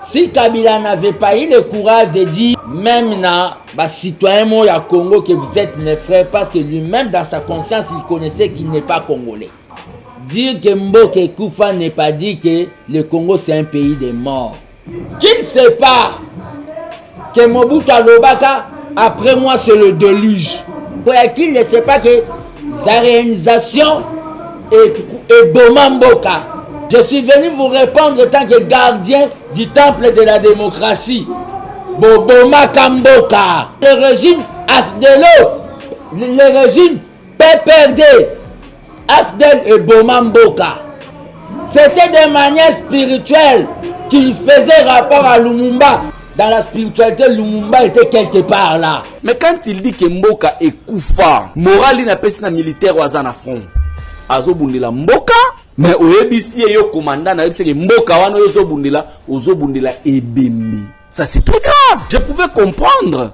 Si Kabila n'avait pas eu le courage de dire, même na citoyen du Congo, que vous êtes mes frères, parce que lui-même dans sa conscience, il connaissait qu'il n'est pas congolais. Dire que Mboké Koufa n'est pas dit que le Congo c'est un pays de morts. Qui ne sait pas que Mobutu Alobaka, après moi c'est le déluge. Qui ne sait pas que sa réalisation est Boma Mboka. Je suis venu vous répondre en tant que gardien du temple de la démocratie. Boma Kamboka. Le régime Afdelo, le régime PPRD, Afdel et Boma Mboka. C'était de manière spirituelle qu'il faisait rapport à Lumumba. Dans la spiritualité, Lumumba était quelque part là. Mais quand il dit que Mboka est Koufa, moral n'a pas na militaire ou à front. Azo bundila Mboka, mais au EBC yo commandant na que Mboka wano yo bundila, ozo bundila ebembi. Ça c'est trop grave. Je pouvais comprendre.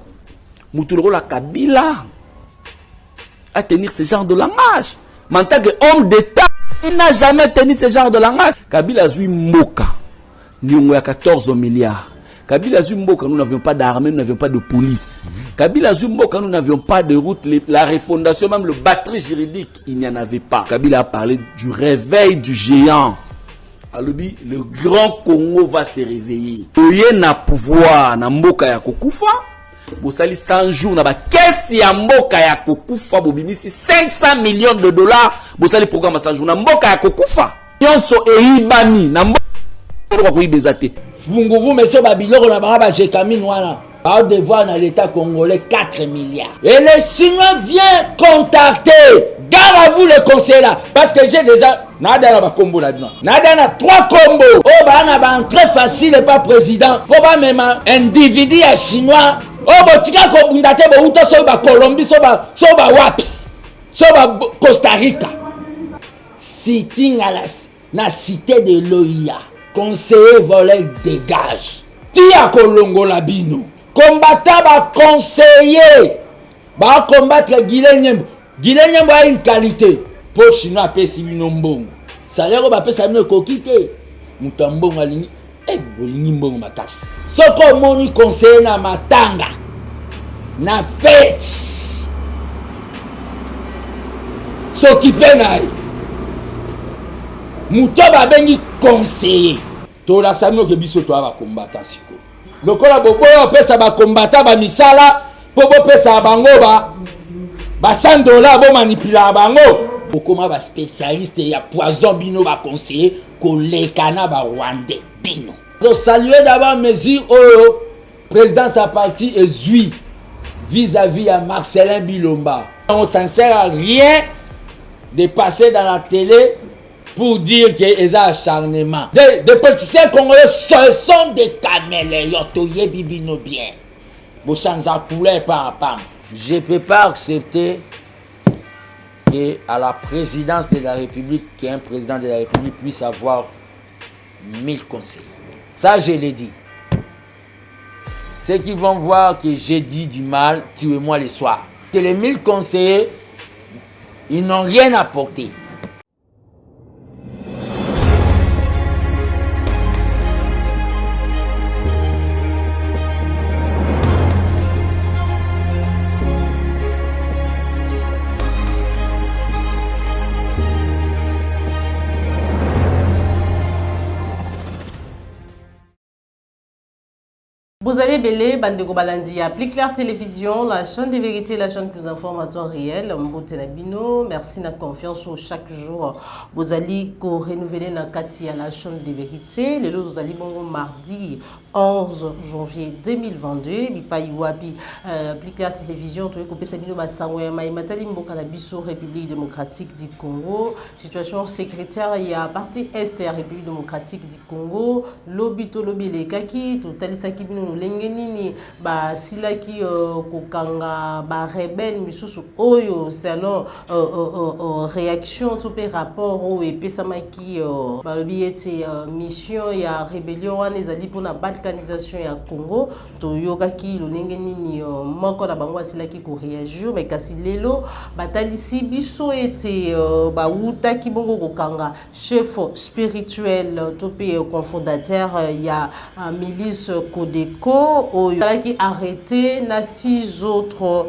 Moutoulo la Kabila à tenir ce genre de langage. Mais en tant qu'homme d'État, il n'a jamais tenu ce genre de langage. Kabila zui Mboka. Nous avons 14 milliards. Kabila Zumboka, nous n'avions pas d'armée, nous n'avions pas de police. Kabila Zumboka, nous n'avions pas de route, la refondation, même le batterie juridique, il n'y en avait pas. Kabila a parlé du réveil du géant. Alors, le grand Congo va se réveiller. Oye na pouvoir, na mboka ya kokufa. Bosali 100 jours, na ba caisse ya mboka ya kokufa, bobimisi 500 millions de dollars. Bosali programme 100 jours, na mboka ya kokufa. Yonso eibani, na mboka. Funguru, monsieur Babilor, on a baraba Jekamine, voilà. A devoir dans l'État congolais 4 milliards. Et les Chinois viennent contacter. Garde à vous les conseils là. Parce que j'ai déjà. Nada na combo là-dedans. Nada na 3 combos. Oh, bah, on a très facile et pas président. Oh, bah, même un individu à Chinois. Oh, bah, tika ko bundate, bah, outa so ba Colombie, so ba Waps. So ba Costa Rica. Sitting à la cité de l'OIA. Conseiller volet dégage. Tia Kolongo Labino. Combattant va conseiller. Va combattre Guilé Nyembo. Guilé Nyembo a une qualité. Pour Chinois paye Sibino Mbongo. Ça l'air va payer Sabino Kokite. Mutambongo alingi. Eh, bolingi Mbongo makasi. Soko moni conseiller na matanga. Na fête. S'occuper na. Mutoba bengi conseiller. Tola samio ke biso to aba combattant siko. Lokola boboyo pesa ba combattant ba misala, bobo pesa bango ba $100 bo manipula bango. Okoma ba spécialiste ya poison bino ba conseiller ko lekana ba Rwandais bino. Je saluer d'abord mesure au président sa parti ezui vis-à-vis à Marcelin Bilomba. On s'en sert à rien de passer dans la télé pour dire que les acharnements. Des politiciens congolais, ce sont des caméléons. Toye bibino bien. Vous changez à couleur par rapport. Je ne peux pas accepter qu'à la présidence de la République, qu'un président de la République puisse avoir 1000 conseillers. Ça, je l'ai dit. Ceux qui vont voir que j'ai dit du mal, tuez-moi le soir. Que les 1000 conseillers, ils n'ont rien apporté. Vous allez belé, Bandego Balandi, applique la télévision, la chaîne de vérité, la chaîne qui vous informe à temps réel. Mbote Labino, merci de la confiance chaque jour. Vous allez renouveler la Kati à la chaîne de vérité. Les lots, vous allez bon mardi 11 janvier 2022. Bipa Iwabi, applique la télévision, tu veux couper Sabino Bassaoué, Maïmatali Mbokanabiso, République démocratique du Congo. Situation secrétaire, il y a partie Est, République démocratique du Congo. Lobito Lobby les Kaki, tout Talisaki Bino. lolenge nini basilaki kokanga ba rebelle misusu oyo selon réaction to pe rapport oyo epesamaki balobi ete mission ya rébellion wana ezali mpona balkanisation ya Congo toyokaki lolenge nini moko na bango asilaki koréagir mais kasi lelo batalisi biso ete bautaki bongo kokanga chef spirituel to pe cofondateur ya milice Codeco oyo alaki arrêté na 6 autres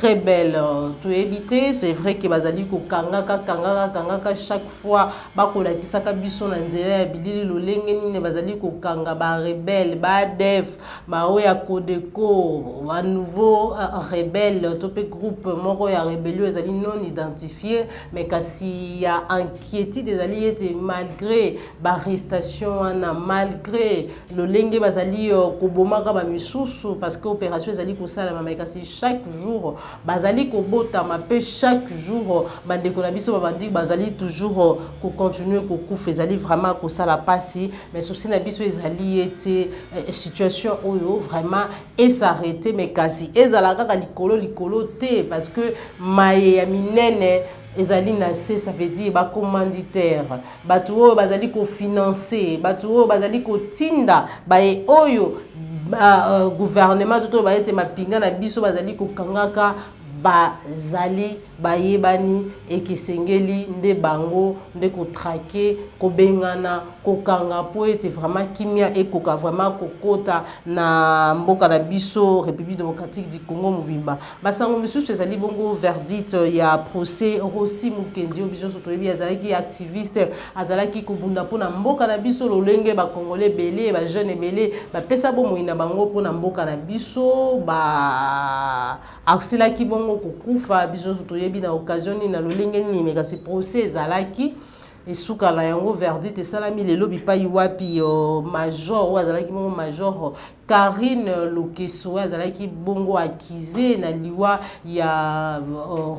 rebelles to éviter c'est vrai que bazali kangaka chaque fois bakolakisaka biso na nzela ya bilili lolenge nini bazali kokanga ba rebelle ba def ba oya Codeco ba nouveau rebelle to pe groupe moko ya rébellion ezali non identifié mais kasi ya inquiétude ezali ete malgré ba arrestation wana malgré lolenge bazali kobomaka ba misusu parce que opération ezali kosala mais kasi chaque jour bazali kobotama pe chaque jour bandeko na biso babandi bazali toujours ko continuer ko kufa ezali vraiment ko sala pasi mais souci na biso ezali ete situation oyo vraiment et s'arrêter mais kasi ezala kaka likolo te parce que maye ya minene ezali na se ça veut dire ba commanditaire batu oyo bazali ko financer batu oyo bazali ko tinda ba oyo gouvernement toto ba ete mapinga na biso bazali ko kangaka bazali bayebani ekesengeli nde bango nde ko traquer ko bengana ko kanga po ete vraiment kimia ekoka vraiment kokota na mboka na biso République démocratique du Congo mobimba basango misusu ezali bongo verdict ya procès Rossi Mukendi obiso sotoyebi azalaki activiste azalaki kobunda pona mboka na biso lolenge ba congolais belé ba jeune belé ba pesa bomo ina bango pona mboka na biso ba akselaki bongo kokufa biso sotoyebi na occasion ni na lolenge ni mais kasi procès ezalaki esuka la yango verdict esalami lelo bipai wapi major ou azalaki bongo major Karine Lokeso azalaki bongo accusé na liwa ya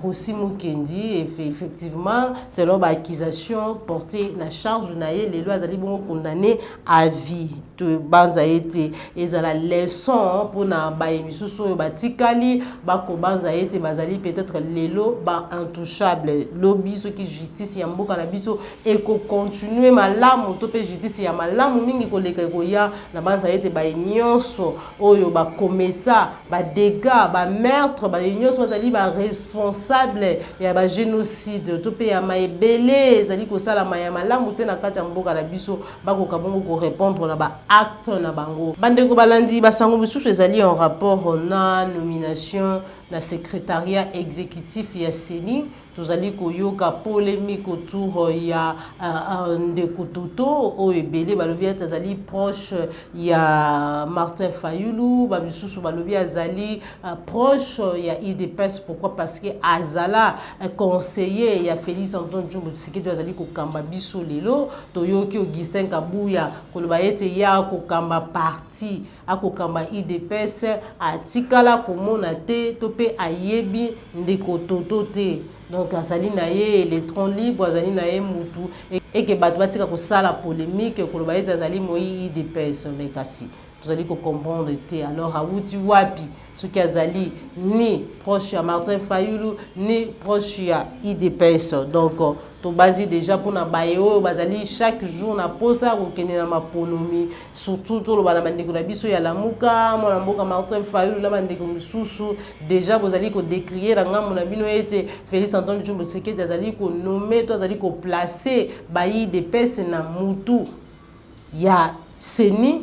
Rossi Mukendi effectivement selon ba accusation portée na charge na ye lelo azali bongo condamné à vie to banza ete ezala leçon pona ba emisusu batikali bako banza ete bazali peut-être lelo ba intouchable lobiso ki justice ya mboka na biso eko continuer malamu to pe justice ya malamu mingi koleka koya na banza ete ba nyonso oyo ba kometa ba dégâts ba meurtre ba nyonso bazali ba responsable ya ba génocide to pe ya maebele ezali kosala ya malamu te na kati ya mboka na biso bako kabongo ko répondre na ba acte na bango bandeko balandi basango bisusu ezali en rapport na nomination na secrétariat exécutif ya CENI tozali koyoka polémique autour ya Ndeko Toto oyo ebele balobi azali proche ya Martin Fayulu babisusu balobi azali proche ya IDPS pourquoi parce que azala conseiller ya Félix Antoine Tshombo Tshisekedi azali kokamba biso lelo toyoki Augustin Kabuya koloba ete ya kokamba parti akokamba IDPS atikala komona te to pe ayebi Ndeko Toto te donc azali na ye électron libre azali na ye mutu et que bato batika kosala polémique koloba ete azali moi IDPS mais kasi tozali ko comprendre te alors awuti wapi soki azali ni proche ya Martin Fayulu ni proche ya IDPS donc tobandi déjà pour na baye oyo bazali chaque jour na posa kokende na maponomi surtout to loba na bandeko na biso ya lamuka mona mboka Martin Fayulu na bandeko misusu déjà bozali ko décrier na ngambo na bino ete Félix Antoine Tshombo Tshisekedi azali ko nommer to azali ko placer bayi de pese na mutu ya CENI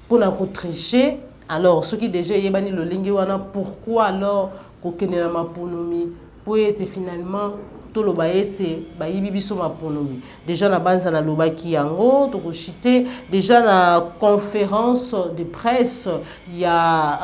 pour na ko tricher. Alors ce qui déjà yebani le lingue wana pourquoi alors kokende na maponomi pour être finalement to loba ete bayibi biso maponomi déjà na banza na lobaki yango to kochite déjà na conférence de presse ya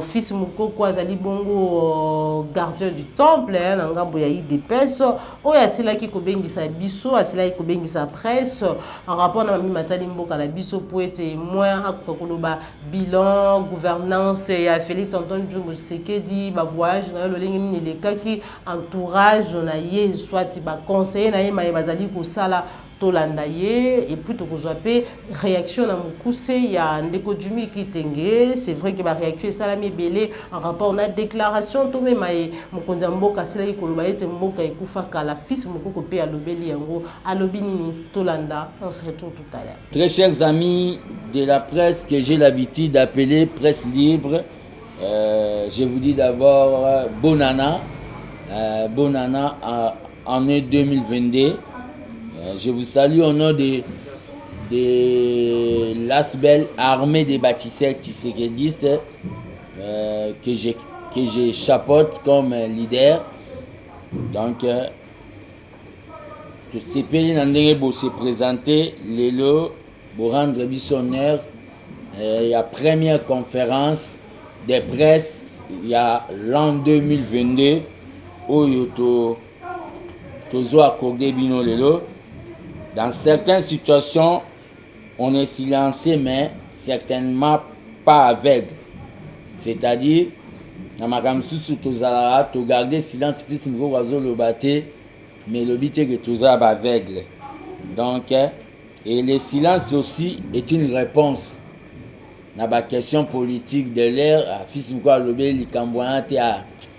fils Mukoko azali bongo gardien du temple na ngambo ya IDPS oyo asilaki kobengisa biso asilaki kobengisa presse en rapport na matali mboka na biso po ete moins akoka koloba bilan gouvernance ya Félix Antoine Tshombo Tshisekedi ba voyage na lolingi ni lekaki entourage na ye soit ba conseiller na ye ma bazali ko sala Tolandaye et puis tokozwape réaction na mukuse ya ndeko Jumi Kitenge. C'est vrai que ba réaction salami belé en rapport na déclaration to même ay mukonza mboka sela ikoloba ete mboka ekufa kala fils mukoko pe alobeli yango alobi nini Tolanda. On se retrouve tout à l'heure. Très chers amis de la presse que j'ai l'habitude d'appeler presse libre, je vous dis d'abord bonne année en 2022. Je vous salue au nom de l'ASBEL, Armée des bâtisseurs tissérédistes, que je chapeaute comme leader. Donc, tout ces pays pour se présenter, Lélo, pour rendre honneur, il y a première conférence des presse, il y a l'an 2022, où il y a Bino Lélo. Dans certaines situations, on est silencieux, mais certainement pas aveugle. C'est-à-dire, dans ma caméra, tu gardes silence, puis tu le battre, mais le but est que tu sois aveugle. Donc, et le silence aussi est une réponse. Dans la question politique de l'air,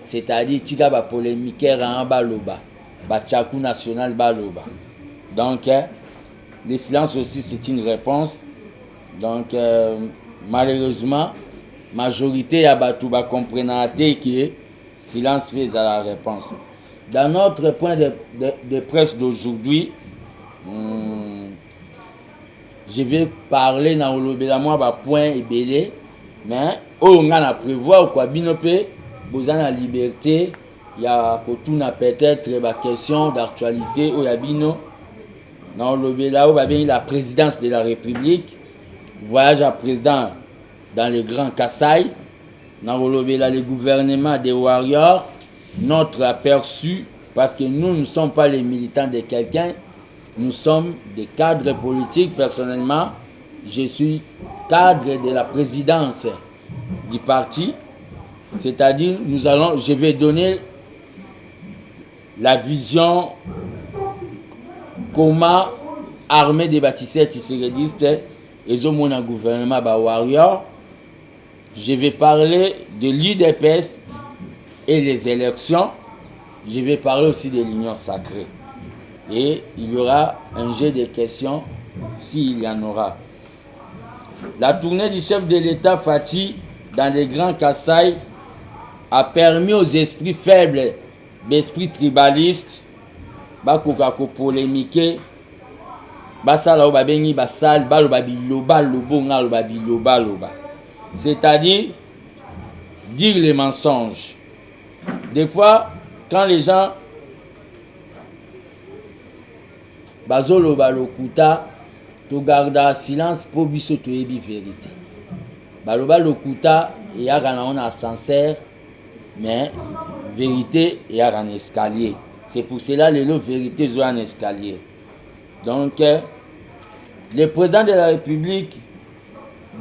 c'est-à-dire, tu as polémique en baloba, Bachakou national baloba. Donc, le silence aussi, c'est une réponse. Donc, malheureusement, majorité à Batouba comprenant que silence fait à la réponse. Dans notre point de presse d'aujourd'hui, je vais parler dans le point ébélé, mais on a prévoir quoi binopé, vous avez la liberté, il y a peut-être des questions d'actualité au Yabino. Dans la présidence de la République, voyage à président dans le Grand Kassai, dans le gouvernement des Warriors, notre aperçu, parce que nous ne sommes pas les militants de quelqu'un, nous sommes des cadres politiques. Personnellement, je suis cadre de la présidence du parti, c'est-à-dire je vais donner la vision comment armée des bâtisseurs tissérédistes et mon gouvernement warrior. Je vais parler de l'UDPS et les élections. Je vais parler aussi de l'union sacrée. Et il y aura un jeu de questions s'il y en aura. La tournée du chef de l'État Fati dans les Grands Kassai a permis aux esprits faibles, d'esprits tribalistes, bakoka ko polémiquer basala ba bengi basal baloba biloba lobonga loba biloba loba, c'est-à-dire dire les mensonges. Des fois quand les gens bazoloba lokuta to garda silence pour biso to yebi vérité, baloba lokuta et ya kana on a sincère, mais vérité et ya un escalier. C'est pour cela que la vérité est un escalier. Donc, le président de la République,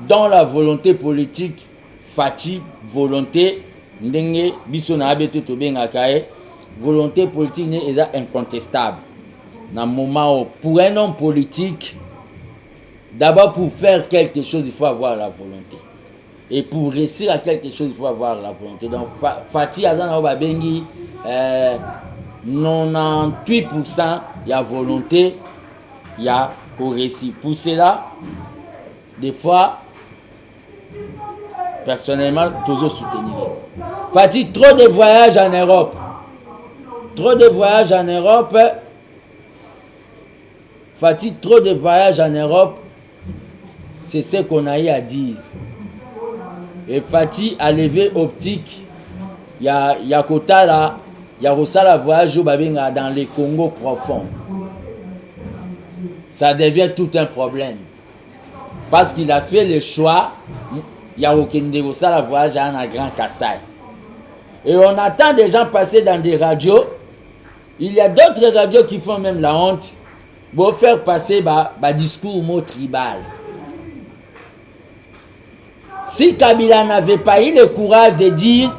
dans la volonté politique, Fati, volonté, volonté politique est incontestable. Dans le moment où, pour un homme politique, d'abord pour faire quelque chose, il faut avoir la volonté. Et pour réussir à quelque chose, il faut avoir la volonté. Donc, Fati, Bengi, 98% il y a volonté, il y a réussite. Pour cela, des fois, personnellement, toujours soutenir. Fati, trop de voyages en Europe. Trop de voyages en Europe. Fati, trop de voyages en Europe. C'est ce qu'on a eu à dire. Et Fati a levé optique. Il y a Kota là. Il y a aussi la voyage dans les Congo profonds. Ça devient tout un problème. Parce qu'il a fait le choix, il y a aucun la voyage dans un Grand Kassai. Et on attend des gens passer dans des radios. Il y a d'autres radios qui font même la honte pour faire passer discours mot tribal. Si Kabila n'avait pas eu le courage de dire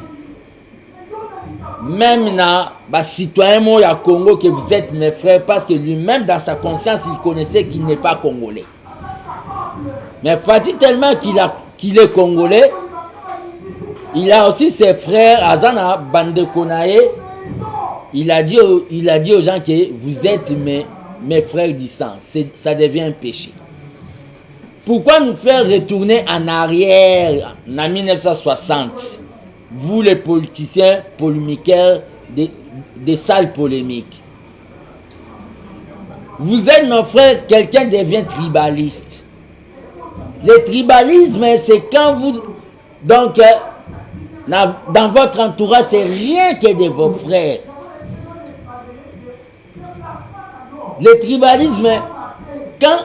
même na citoyen moya Congo que vous êtes mes frères, parce que lui-même dans sa conscience il connaissait qu'il n'est pas congolais. Mais Fati tellement qu'il est congolais, il a aussi ses frères Azana Bandekonae. Il a dit aux gens que vous êtes mes frères du sang. Ça devient un péché. Pourquoi nous faire retourner en arrière en 1960? Vous les politiciens polémiqueurs des salles polémiques. Vous êtes nos frères, quelqu'un devient tribaliste. Le tribalisme, c'est quand vous... Donc, dans votre entourage, c'est rien que de vos frères. Le tribalisme, quand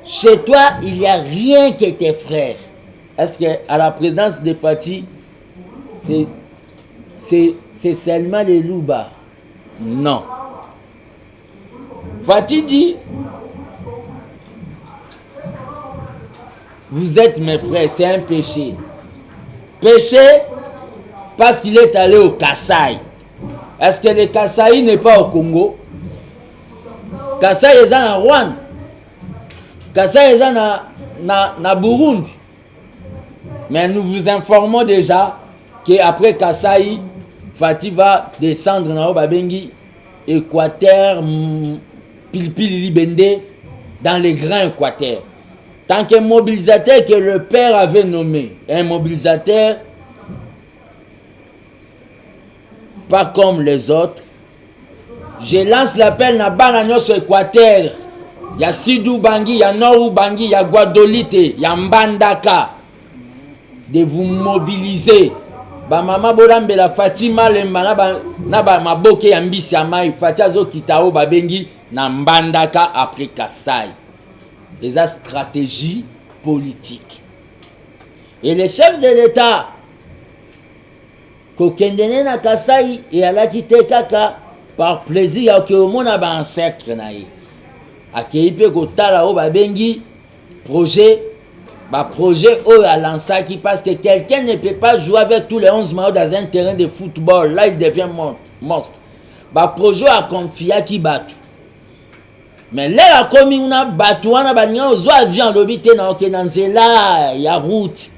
chez toi, il n'y a rien que tes frères. Est-ce qu'à la présidence de Fati, c'est seulement les louba? Non. Fati dit, vous êtes mes frères, c'est un péché. Péché parce qu'il est allé au Kasaï. Est-ce que le Kasaï n'est pas au Congo? Kasaï est en Rwanda. Kasaï est na Burundi. Mais nous vous informons déjà qu'après Kasaï, Fati va descendre dans Babengi, Équateur, Pilpili Libende, dans les grands Équateurs. Tant qu'un mobilisateur que le père avait nommé, un mobilisateur pas comme les autres, je lance l'appel na Banagnos Équateur. Il y a Sidou Bangui, il y a Norou Bangui, il y a Guadolite, il y a Mbandaka. De vous mobiliser. Ba mama bolambela Fatima Lemba na ba maboke ya mbisi ya mai Fatia zo kitao babengi na Mbandaka après Kasaï. Et la stratégie politique. Et le chef de l'État kokendene na Kasaï et ala kite kaka par plaisir que au monde a ba ancêtre na ye. Akeipe kotala o babengi projet au à lansaki parce que quelqu'un ne peut pas jouer avec tous les 11 maillots dans un terrain de football. Là il devient monstre. Projet à confier qui battu. Mais là, comme on a battu, on a battu, on a vu en lobby, il y a route.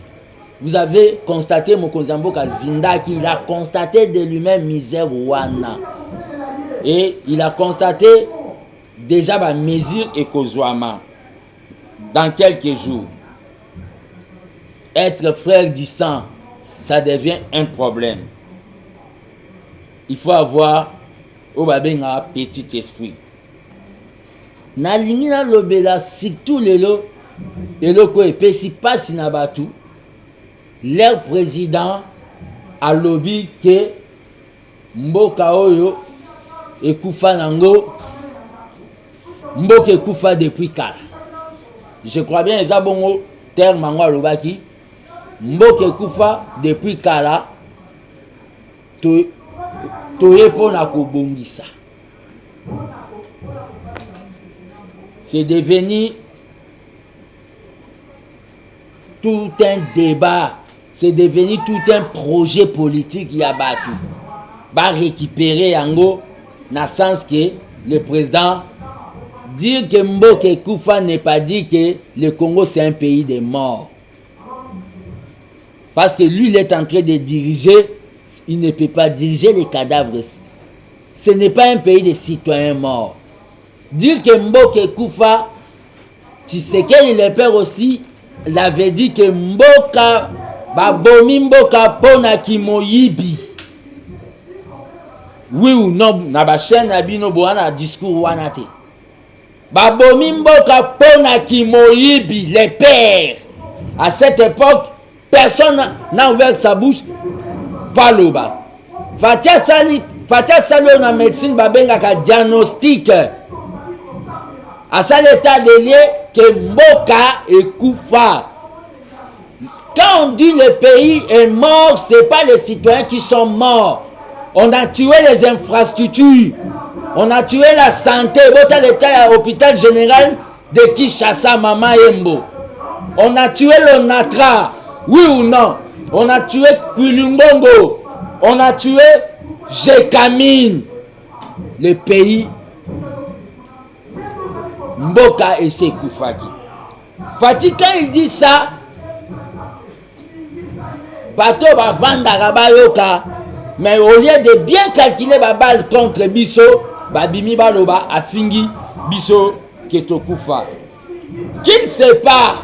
Vous avez constaté, Mokonzambo Kazinda, qu'il a constaté de lui-même misère Wana. Et il a constaté déjà la mesure et Kozouama. Dans quelques jours, être frère du sang, ça devient un problème. Il faut avoir un petit esprit. Nalingi na lobela surtout lelo eloko epesi pasi na batu leur président a lobby que mboka oyo ekufa nango mboka ekufa depuis kala. Je crois bien eza bongo terme mango alobaki mboka ekufa depuis kala toye pona kobongisa. C'est devenu tout un débat, c'est devenu tout un projet politique qui a battu. Va récupérer Yango, dans le sens que le président dire que Mboke Koufa n'est pas dit que le Congo c'est un pays de morts. Parce que lui il est en train de diriger, il ne peut pas diriger les cadavres. Ce n'est pas un pays de citoyens morts. Dire que Mboke Koufa, Tshisekedi le père aussi, l'avait dit que Mboka, babomi Mboka pona kimoyibi. Oui ou non, na ba chaîne na bino boana discours wana te. Babomi Mboka pona kimoyibi, les pères. À cette époque, personne n'a ouvert sa bouche, pas l'oba. Fatia Sali na médecine babenga ka diagnostic. À ça l'état de lieu que Mboka ekufa. Quand on dit le pays est mort, c'est pas les citoyens qui sont morts. On a tué les infrastructures. On a tué la santé. Bota l'état à l'hôpital général de Kinshasa, Mama Yembo. On a tué le Natra. Oui ou non? On a tué Kwilumbongo. On a tué j'écamine le pays. Mboka et Sekoufaki. Fati, quand il dit ça, bateau va vendre à Rabayoka, mais au lieu de bien calculer la balle contre Bisso, Babimi Baloba a fingi Bisso Ketokoufa. Qui ne sait pas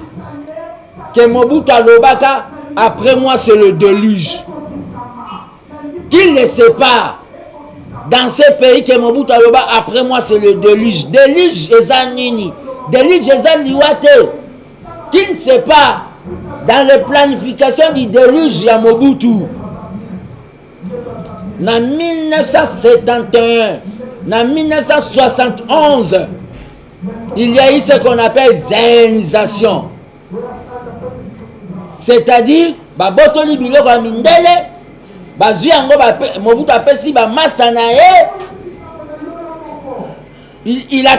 que Mobutu Lobaka, après moi c'est le déluge. Qui ne sait pas dans ces pays que Mobutu Lobaka, après moi c'est le déluge. Déluge Ezanini. Déluge Ezaniwate. Qui ne sait pas dans la planification du déluge à Mobutu. En 1971, en 1971, il y a eu ce qu'on appelle zénisation. C'est-à-dire, Botoli Biloko Mindele, Bazuyango Mobutu apesi ba master nae. Il a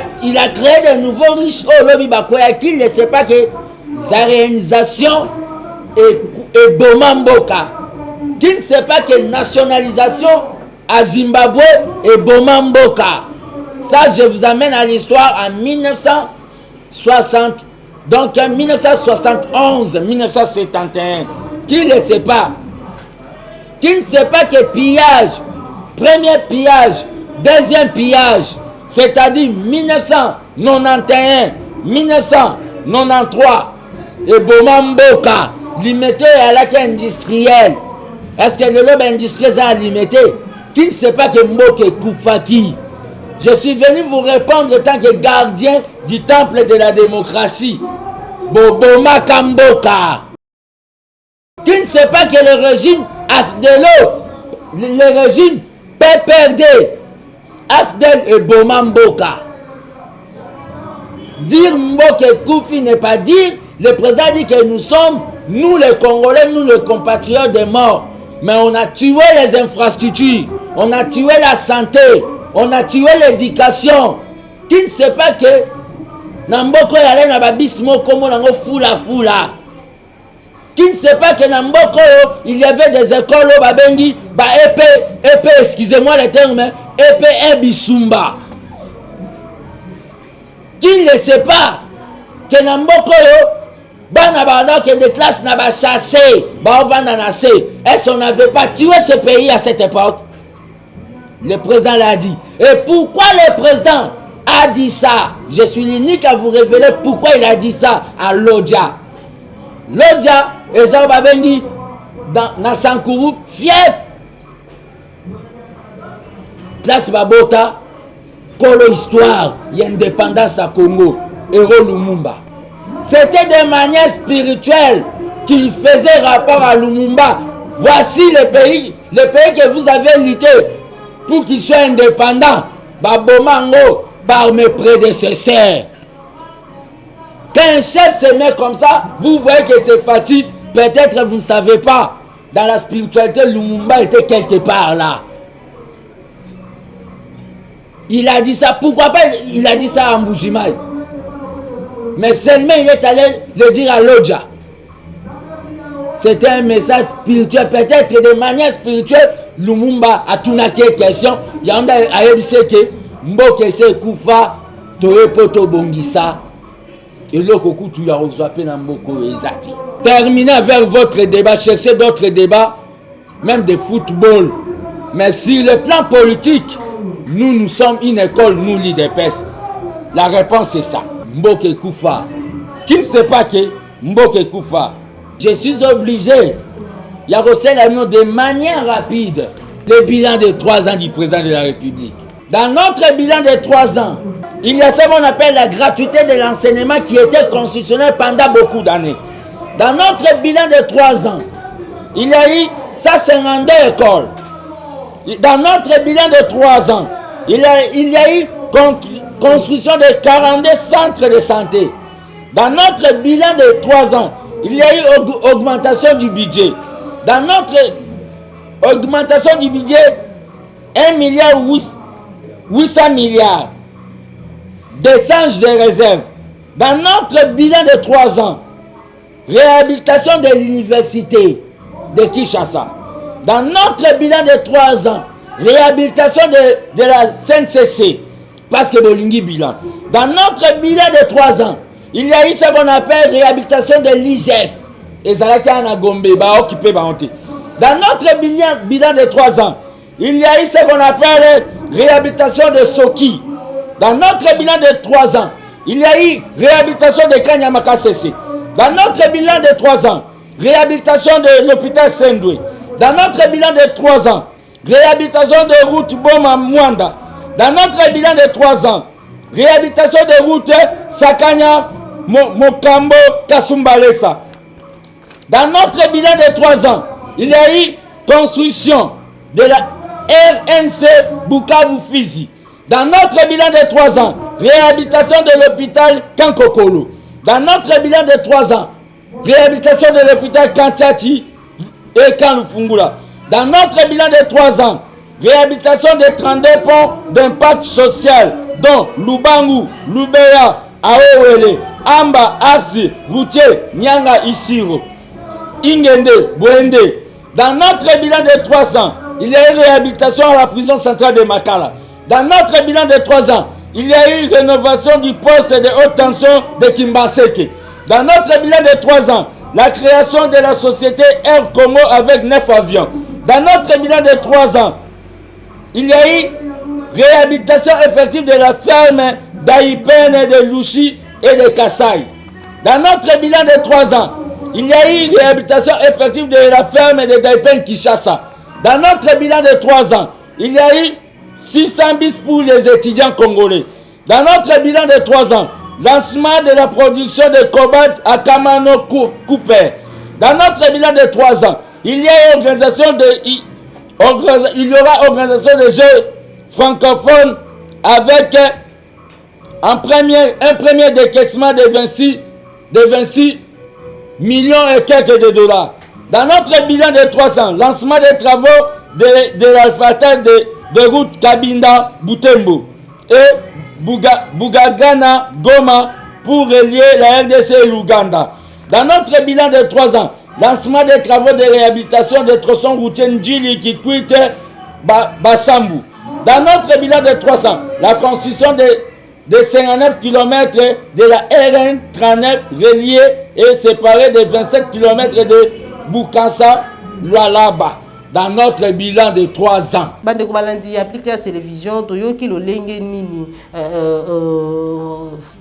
créé de nouveaux riches au lobby Bakoya qui ne sait pas que sa réalisation est Bomamboka. Qui ne sait pas que nationalisation à Zimbabwe est Bomamboka. Ça, je vous amène à l'histoire en 1960. Donc en 1971, 1971. Qui ne sait pas? Qui ne sait pas que pillage, premier pillage, deuxième pillage, c'est-à-dire 1991, 1993, et Bomamboka, limité à la industrielle. Est-ce que le lobby industriel a limité? Qui ne sait pas que Mboke Koufaki? Je suis venu vous répondre en tant que gardien du temple de la démocratie. Boboma Kamboka. Qui ne sait pas que le régime Afdelo, le régime PPRD, Afdel et Bomamboka. Dire Mboke Koufi n'est pas dire, le président dit que nous sommes, nous les Congolais, nous les compatriotes des morts. Mais on a tué les infrastructures, on a tué la santé, on a tué l'éducation. Qui ne sait pas que Namboko yale na babismo comme nango fula. Qui ne sait pas que Namboko il y avait des écoles au Babengi, épée, excusez-moi le terme, épée Bisumba. Qui ne sait pas que Namboko que des classes n'a pas chassé, est-ce qu'on n'avait pas tué ce pays à cette époque? Le président l'a dit. Et pourquoi le président a dit ça? Je suis l'unique à vous révéler pourquoi il a dit ça à Lodja. Lodja, Ezao Babengi, dans Nassankourou, fief. Place Babota, Kolo Histoire, il y a indépendance à Congo, Héros Lumumba. C'était de manière spirituelle qu'il faisait rapport à Lumumba. Voici le pays que vous avez lutté pour qu'il soit indépendant. Babomango, par mes prédécesseurs. Quand un chef se met comme ça, vous voyez que c'est fatigué. Peut-être vous ne savez pas. Dans la spiritualité, Lumumba était quelque part là. Il a dit ça. Pourquoi pas il a dit ça à Mbujimaï? Mais seulement il est allé le dire à Lodja. C'était un message spirituel. Peut-être de manière spirituelle, Lumumba a tout naqué question. Il y a un aébissé que Mboke se Koufa, Toe Poto Bongisa. Et le Koku, tu as reçu à Mboko Ezati. Terminez avec votre débat. Cherchez d'autres débats, même de football. Mais sur le plan politique, nous sommes une école, nous l'IDPS. La réponse est ça. Mboke Koufa. Qui ne sait pas que Mboke Koufa? Je suis obligé. Il y a reçu de manière rapide le bilan de 3 ans du président de la République. Dans notre bilan de 3 ans, il y a ce qu'on appelle la gratuité de l'enseignement qui était constitutionnel pendant beaucoup d'années. Dans notre bilan de 3 ans, il y a eu 152 écoles. Dans notre bilan de 3 ans, il y a eu construction de 42 centres de santé. Dans notre bilan de 3 ans, il y a eu augmentation du budget. Dans notre augmentation du budget, 1 milliard 800 milliards d'échange de réserves. Dans notre bilan de 3 ans, réhabilitation de l'université de Kinshasa. Dans notre bilan de 3 ans, réhabilitation de la CNCC. Parce que Bolingi bilan. Dans notre bilan de 3 ans, il y a eu ce qu'on appelle réhabilitation de l'IGF. Et Zalaka en a Gombe, occupé Baonté. Dans notre bilan de 3 ans, il y a eu ce qu'on appelle réhabilitation de Soki. Dans notre bilan de 3 ans, il y a eu réhabilitation de Kanyamaka CC. Dans notre bilan de 3 ans, réhabilitation de l'hôpital Sendoué. Dans notre bilan de 3 ans, réhabilitation de route Boma Mwanda. Dans notre bilan de 3 ans, réhabilitation de route Sakanya Mokambo Kasumbalesa. Dans notre bilan de 3 ans, il y a eu construction de la RNC Bukavu Fizi. Dans notre bilan de 3 ans, réhabilitation de l'hôpital Kankokolo. Dans notre bilan de 3 ans, réhabilitation de l'hôpital Kantiati et Kanlufungula. Dans notre bilan de 3 ans, réhabilitation de 32 ponts d'impact social, dont Lubangu, Lubeya, Aowele, Amba, Arsi, Routier, Nyanga, Isiro, Ingende, Bwende. Dans notre bilan de 3 ans, il y a eu réhabilitation à la prison centrale de Makala. Dans notre bilan de 3 ans, il y a eu rénovation du poste de haute tension de Kimbaseke. Dans notre bilan de 3 ans, la création de la société Air Congo avec 9 avions. Dans notre bilan de 3 ans, il y a eu réhabilitation effective de la ferme d'Aïpen, de Louchi et de Kassai. Dans notre bilan de 3 ans, il y a eu réhabilitation effective de la ferme de Daipen Kishasa. Dans notre bilan de 3 ans, il y a eu 600 bis pour les étudiants congolais. Dans notre bilan de 3 ans, lancement de la production de cobalt à Kamano Cooper. Dans notre bilan de 3 ans, il y a organisation il y aura organisation de jeux francophones avec un premier décaissement de 26 millions et quelques de dollars. Dans notre bilan de 3 ans, lancement des travaux de l'alphabet de route Kabinda Butembo et Bugagana Goma pour relier la RDC et l'Ouganda. Dans notre bilan de 3 ans, lancement des travaux de réhabilitation des tronçons routiers Ndjili Kikwite Bassambu. Dans notre bilan de 3 ans, la construction de 59 km de la RN 39 reliée et séparée de 27 km de Bukansa Lualaba. Dans notre bilan de 3 ans. Bande Kobalandi appliqué à la télévision, Toyoki le Lenge Nini,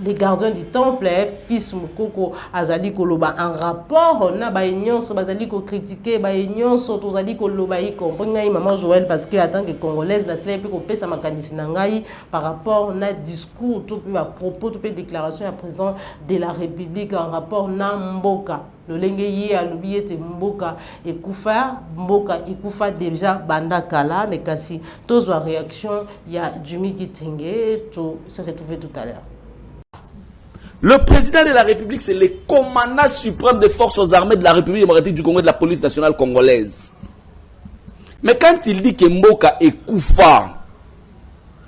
les gardiens du temple, fils Mukoko, Azali Koloba, en rapport, on a Baïnion, Bazali ko critiquer, Baïnion, Tozali Kolobaï, comprenez maman Joël, parce que, en tant que Congolaise, la slave, qu'on paie sa makandisi nangai, par rapport, on a discours, tout peu à propos, tout peu déclaration à président de la République, en rapport, Namboka. Le lengeye a l'oublié te mboka et koufa déjà banda kala mais kasi tous en réaction il y a Jimmy Kitenge tout se retrouver tout à l'heure. Le président de la République, c'est le commandant suprême des forces armées de la République démocratique du Congo et de la police nationale congolaise. Mais quand il dit que mboka est koufa,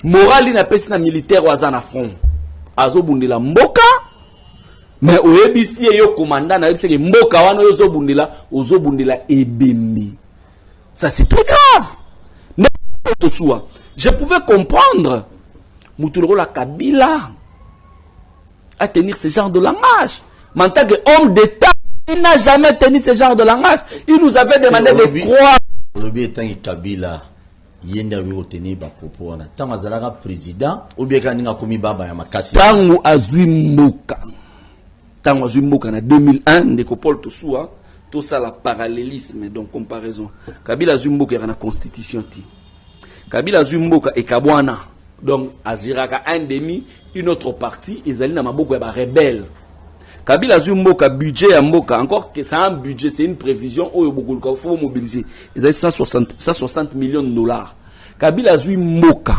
moral n'a pas de militaire ou azan à front, azo bundela mboka. Mais au EBC, yo commandant, c'est que mboka wana ozo bundela ebembi. Ça c'est très grave. Mais je pouvais comprendre Moutoulrola Kabila à tenir ce genre de langage. Mais en tant qu'homme d'État, il n'a jamais tenu ce genre de langage. Il nous avait demandé de croire. Aujourd'hui, étant Kabila, il y a eu retenu ba propos en tant que président, ou bien quand il a commis baba ya makasi. Tango azui mboka. Tango azui mboka na 2001 ndeko Paul Tosoua, tout ça la parallélisme donc comparaison. Kabila azui mboka na constitution ti. Kabila azui mboka e kabwana. Donc aziraka un demi une autre partie ezali na maboko ya ba rebelle. Kabila azui mboka budget ya mboka encore que c'est un budget, c'est une prévision oyo bokoluka faut mobiliser. Ezali 160 millions de dollars. Kabila azui mboka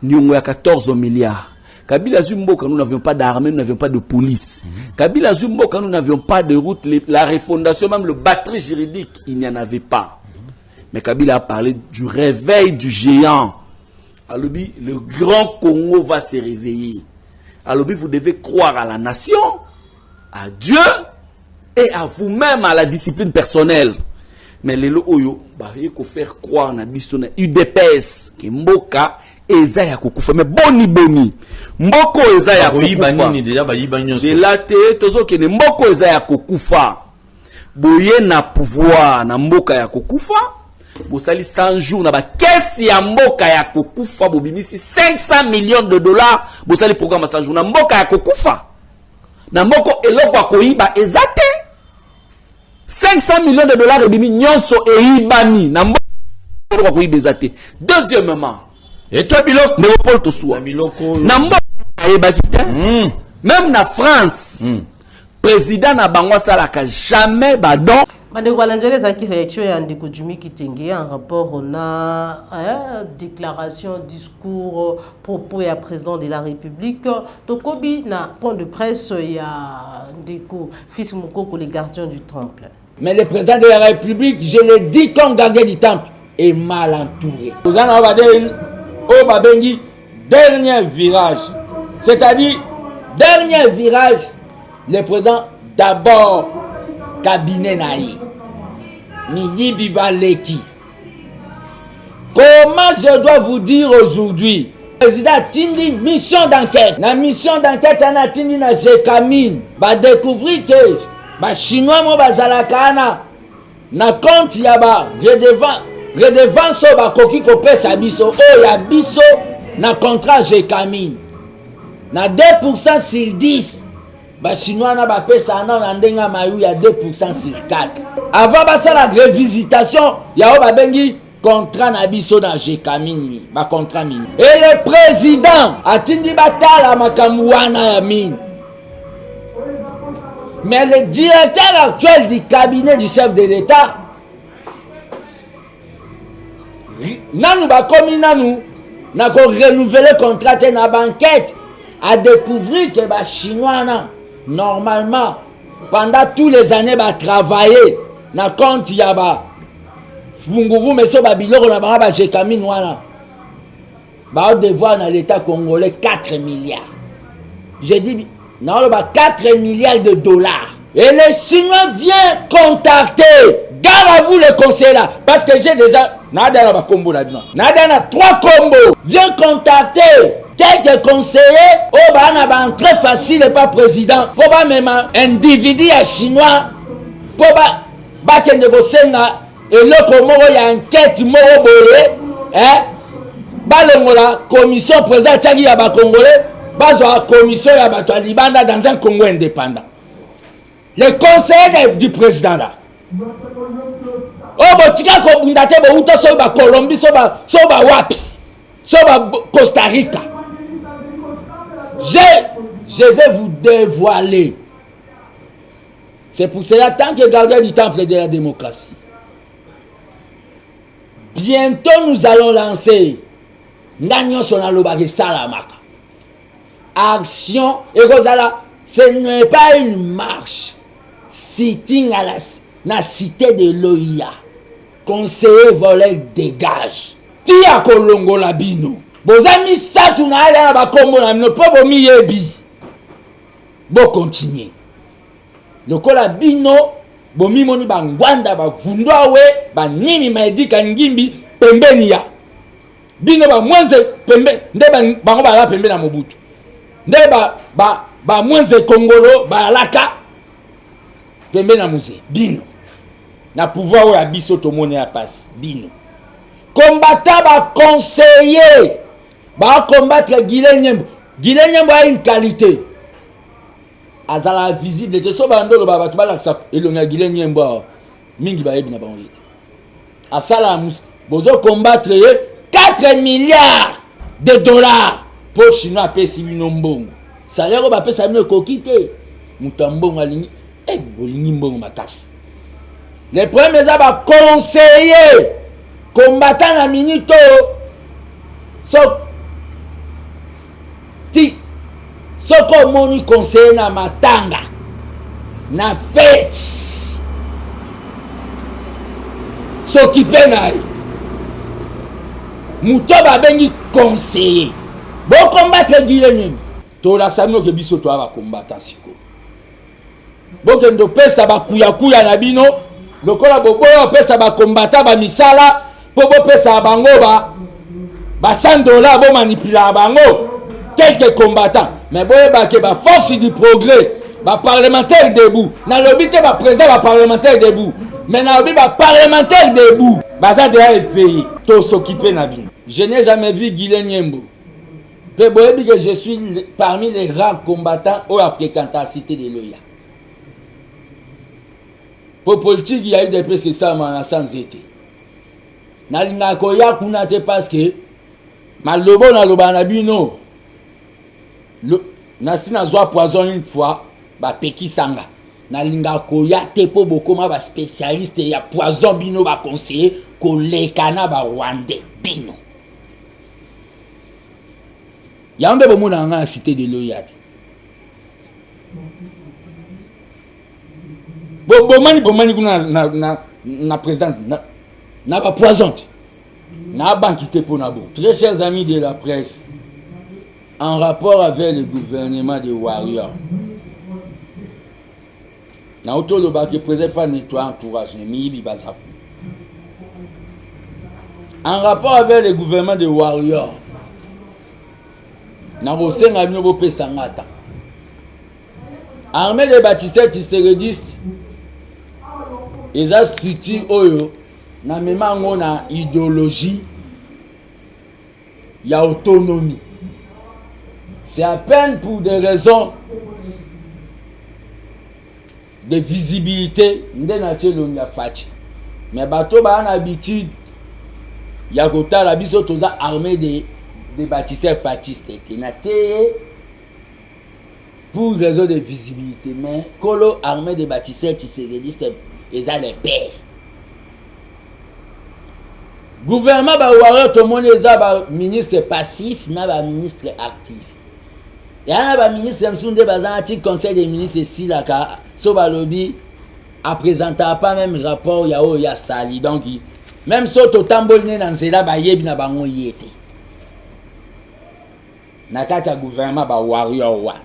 nyongo ya 14 milliards. Kabila Zumboka, nous n'avions pas d'armée, nous n'avions pas de police. Kabila Zumboka, nous n'avions pas de route, la refondation, même le batterie juridique, il n'y en avait pas. Mais Kabila a parlé du réveil du géant. Alobi, le grand Congo va se réveiller. Alobi, vous devez croire à la nation, à Dieu et à vous-même, à la discipline personnelle. mais lelo oyo ba ko faire croire na biso na UDPS ke mboka eza ya kokufa mais boni mboko eza ya kokufa nini déjà ba yiba nyonso c'est la te tozo ke ne mboko eza ya kokufa boye na pouvoir na mboka ya kokufa bosali 100 jours na ba caisse ya mboka ya kokufa bobimisi 500 millions de dollars bosali programme 100 jours na mboka ya kokufa na mboko eloko akoyiba ezate 500 millions de dollars ebimi nyonso eyibani na mboka eloko akoyiba ezate. Deuxièmement, et toi biloko Léopold Tosua na mboka ayebaki te même na France président na bango salaka jamais badon. Bandeko balanjele za ki réaction ya ndeko Jumi Kitenge en rapport na déclaration discours propos ya président de la République tokobi na point de presse ya ndeko fils Mukoko le gardien du temple. Mais le président de la République, je l'ai dit comme gardien du temple, est mal entouré. Nous allons avoir au Babengi dernier virage, c'est-à-dire dernier virage, le président d'abord cabinet naï. Ni Bibaleki. Comment je dois vous dire aujourd'hui? Le président Tindi mission d'enquête. La mission d'enquête a Tindi na Jekamine. Va découvrir que les Chinois mo bazalakana na compte yaba redevant so ba koki ko pesa biso o ya biso na contrat Jekamine. Na 2% sur 10. Ba Chinois na ba pesa na ndenga mayu ya 2% sur 4. Avant ça la révisitation ya o ba bengi contrat na biso na Jekamine ba contrat mini. Et le président atindi batala makambu wana ya mine. Mais le directeur actuel du cabinet du chef de l'État nanu ba komi nanu na ko renouveler contrat na banquette a découvrir que ba chinois na normalement pendant tous les années ba travailler na compte ya ba funguru meso ba biloko na ba Jekamine wana ba devoir na l'état congolais 4 milliards. J'ai dit non, 4 milliards de dollars. Et les Chinois viennent contacter. Gare à vous les conseillers là. Parce que j'ai déjà Nada na combo là-dedans. Nada na 3 combos. Viens contacter quelques conseillers. Oh bah na ba très facile et pas président. Pour ba même individu à chinois. Pour ba kende bosenga et le komoro ya enquête moro boye. Ba longola commission président tchagi ya ba congolais. Bazwa commission ya bato ya libanda dans un Congo indépendant. Les conseillers du président là. Oh botika ko bundate bo uto so ba Colombie so ba wapi. So ba Costa Rica. Je vais vous dévoiler. C'est pour cela tant que gardien du temple de la démocratie. Bientôt nous allons lancer Nagnon Sonalobage Salamaka. Action et Rosala, ce n'est pas une marche. Sitting à la cité de l'OIA. Conseiller volet dégage. Tia Kolongo Labino. Bozami Satou na ala ba kombo na no po bomi yebi. Bo continuer. Lokola bino bomi moni bangwanda ba vundwa we ba nini maedika ngimbi pembeni ya. Bino ba mwenze pembe nde bango ba la pembe na Mobutu. Nde ba mwenze Kongolo ba laka pembe na musée bino na pouvoir ya biso to mone ya passe bino combattant ba conseiller ba combattre Guilé Nyembo a une qualité azala visible de so ba ndolo ba batu ba laksa elonga Guilé Nyembo mingi ba yebi na bango yete asala bozo combattre 4 milliards de dollars pour chinois pesi bino mbongo salaire ba pesa bino kokite mutambongo alingi bolingi mbongo makasi les premiers aba conseiller combattant na minute so ti soko moni conseiller na matanga na fête s'occuper na mutoba bengi conseiller bon combattre Guilé Nyembo to la samio ke biso to aba combattant siko. Bokendo pesa ba kuya na bino lokola boboyo pesa ba combattant ba misala po bo pesa bango ba $100 bo manipula bango quelques combattants mais boye ba ke ba force du progrès ba parlementaire debout na lobby te ba président ba parlementaire debout mais na lobby ba parlementaire debout baza déjà éveillé to s'occuper na bino. Je n'ai jamais vu Guilin Nyembo. Pe boye que je suis parmi les rares combattants au Africain ta cité de Loya. Pour politique il y a eu des peu c'est ça mais sans été. Na linga koya kuna te parce que malobo na loba na bino na sina zwa poison une fois ba peki sanga na linga koya te po bokoma ba spécialiste ya poison bino ba conseiller ko lekana ba Rwandais bino yande bo mona nga cité de Loya bomani kuna na président na ba poison na banque te pour na bon. Très chers amis de la presse, en rapport avec le gouvernement des Warriors, na auto le bas qui président fa nettoyer entourage mi bazaku. En rapport avec le gouvernement des Warriors, na bosenga bino bo pesa ngata. Armée de bâtisseurs tisseredistes et za structure oyo na memango na idéologie ya autonomie. C'est à peine pour des raisons de visibilité nde na tshelo ya fachi. Mais bato ba na habitude ya kotala biso toza armée de bâtisseurs fascistes et na tshé pour raison de visibilité mais kolo armée de bâtisseurs tisseredistes et ça les pères. Gouvernement ba warrior to moni eza ba ministre passif na ba ministre actif. Ya na ba ministre msunde bazanti conseil des ministres si la ka so ba lobby a présenté pas même rapport ya o ya sali donc même so to tambolne na nzela ba yebi na bango yete. Na kati ya gouvernement ba warrior wa.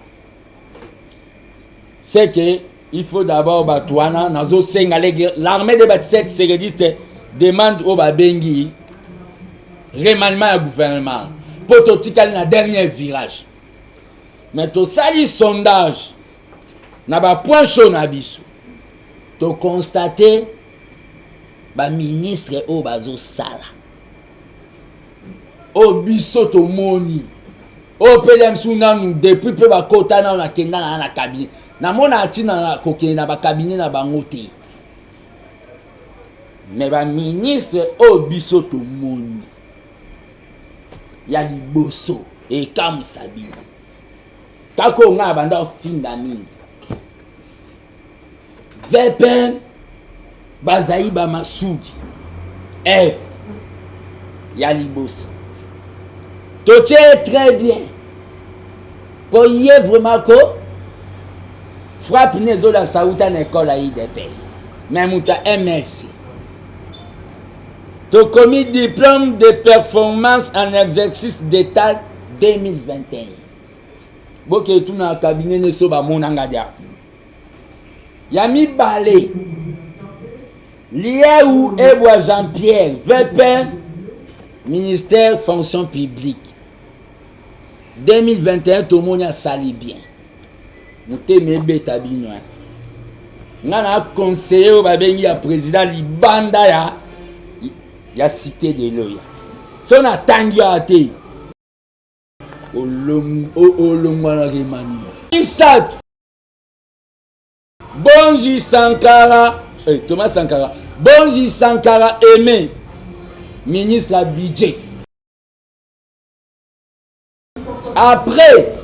C'est que il faut d'abord batouana nazo senga l'armée de bâtisseurs sérédistes demande au babengi remaniement à gouvernement pour tout tikali na dernier virage mais to sali sondage na ba point chaud na biso to constater ba ministre o bazo sala o biso to moni o pelem suna nous depuis pe ba kota na kenda na cabinet na mona atina na kokene na ba cabinet na bango te. Mais ba ministre o biso to moni ya liboso e kam sabi kako nga banda finda mingi vepen bazai ba masudi ya liboso to tient très bien pour y vraiment ko frappe nezo la sauta na école à IDPS mais muta MLC to commis diplôme de performance en exercice d'état 2021 boke tout na cabinet ne so ba monanga dia yami balé lié ou Eboa Jean-Pierre VP ministère fonction publique 2021 to monia sali bien muté mebe tabino ngana conseiller ba bengi ya président libanda ya cité de Loya son atangi ate olongwana remanimo Isat Bonji Sankara Thomas Sankara Bonji Sankara Aimé ministre à budget après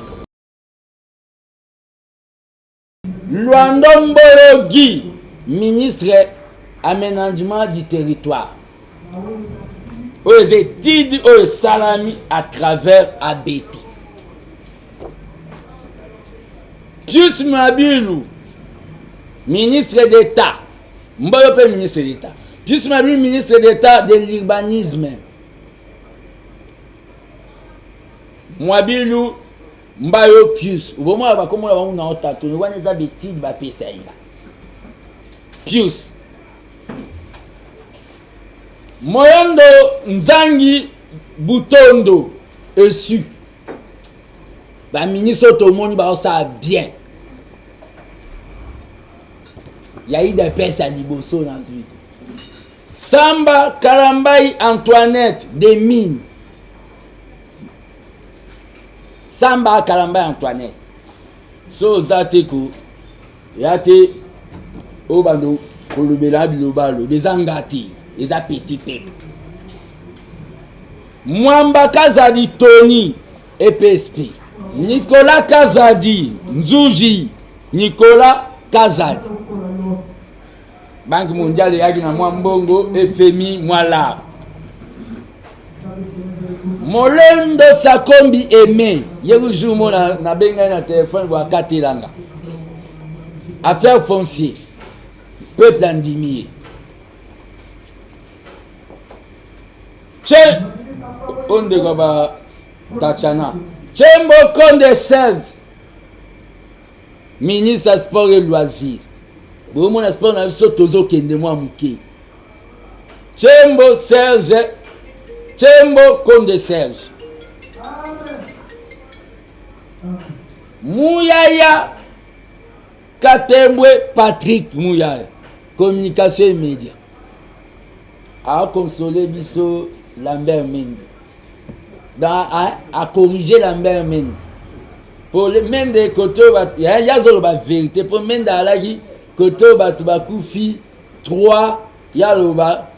Luandombo Guy ministre aménagement du territoire aux études au salami à travers ABT. Pius Mabilou, ministre d'État, Mboyope ministre d'État. Pius Mabilou, ministre d'État de l'urbanisme. Mwabilou, Mbayo Pius. Vous voyez, comment on a entendu, on a des études, Pius. Moyondo Nzangi Butondo Essu. Ba ministre tout le monde ba ça bien. Il y a eu des pèses à Liboso dans lui. Samba Karambai Antoinette des mines. Samba Karambai Antoinette. So zateko. Yate Obando Kolobela Bilobalo des angati, des petits pep. Mwamba Kazadi Tony EPSP. Nicolas Kazadi Nzuji. Nicolas Kazadi. Banque mondiale yaki na Mwambongo FMI Mwala. Molendo Sakombi Aimé. Yeru mo na benga na téléphone wa Katelanga. Affaire foncier. Peuple andimier. Tche onde kwa Tachana. Tchembo Konde Serge. Ministre sport et loisirs. Bon mon sport na biso tozo kende mwa muke. Tchembo Serge. Tchembo Konde Serge. Mouyaya Katembwe Patrick Mouyaya. Communication et médias. A consoler biso Lambert Mende. À corriger Lambert Mende. Pour le Mende côté il y a zolo ba vérité pour Mende alagi côté batu bakufi 3 ya loba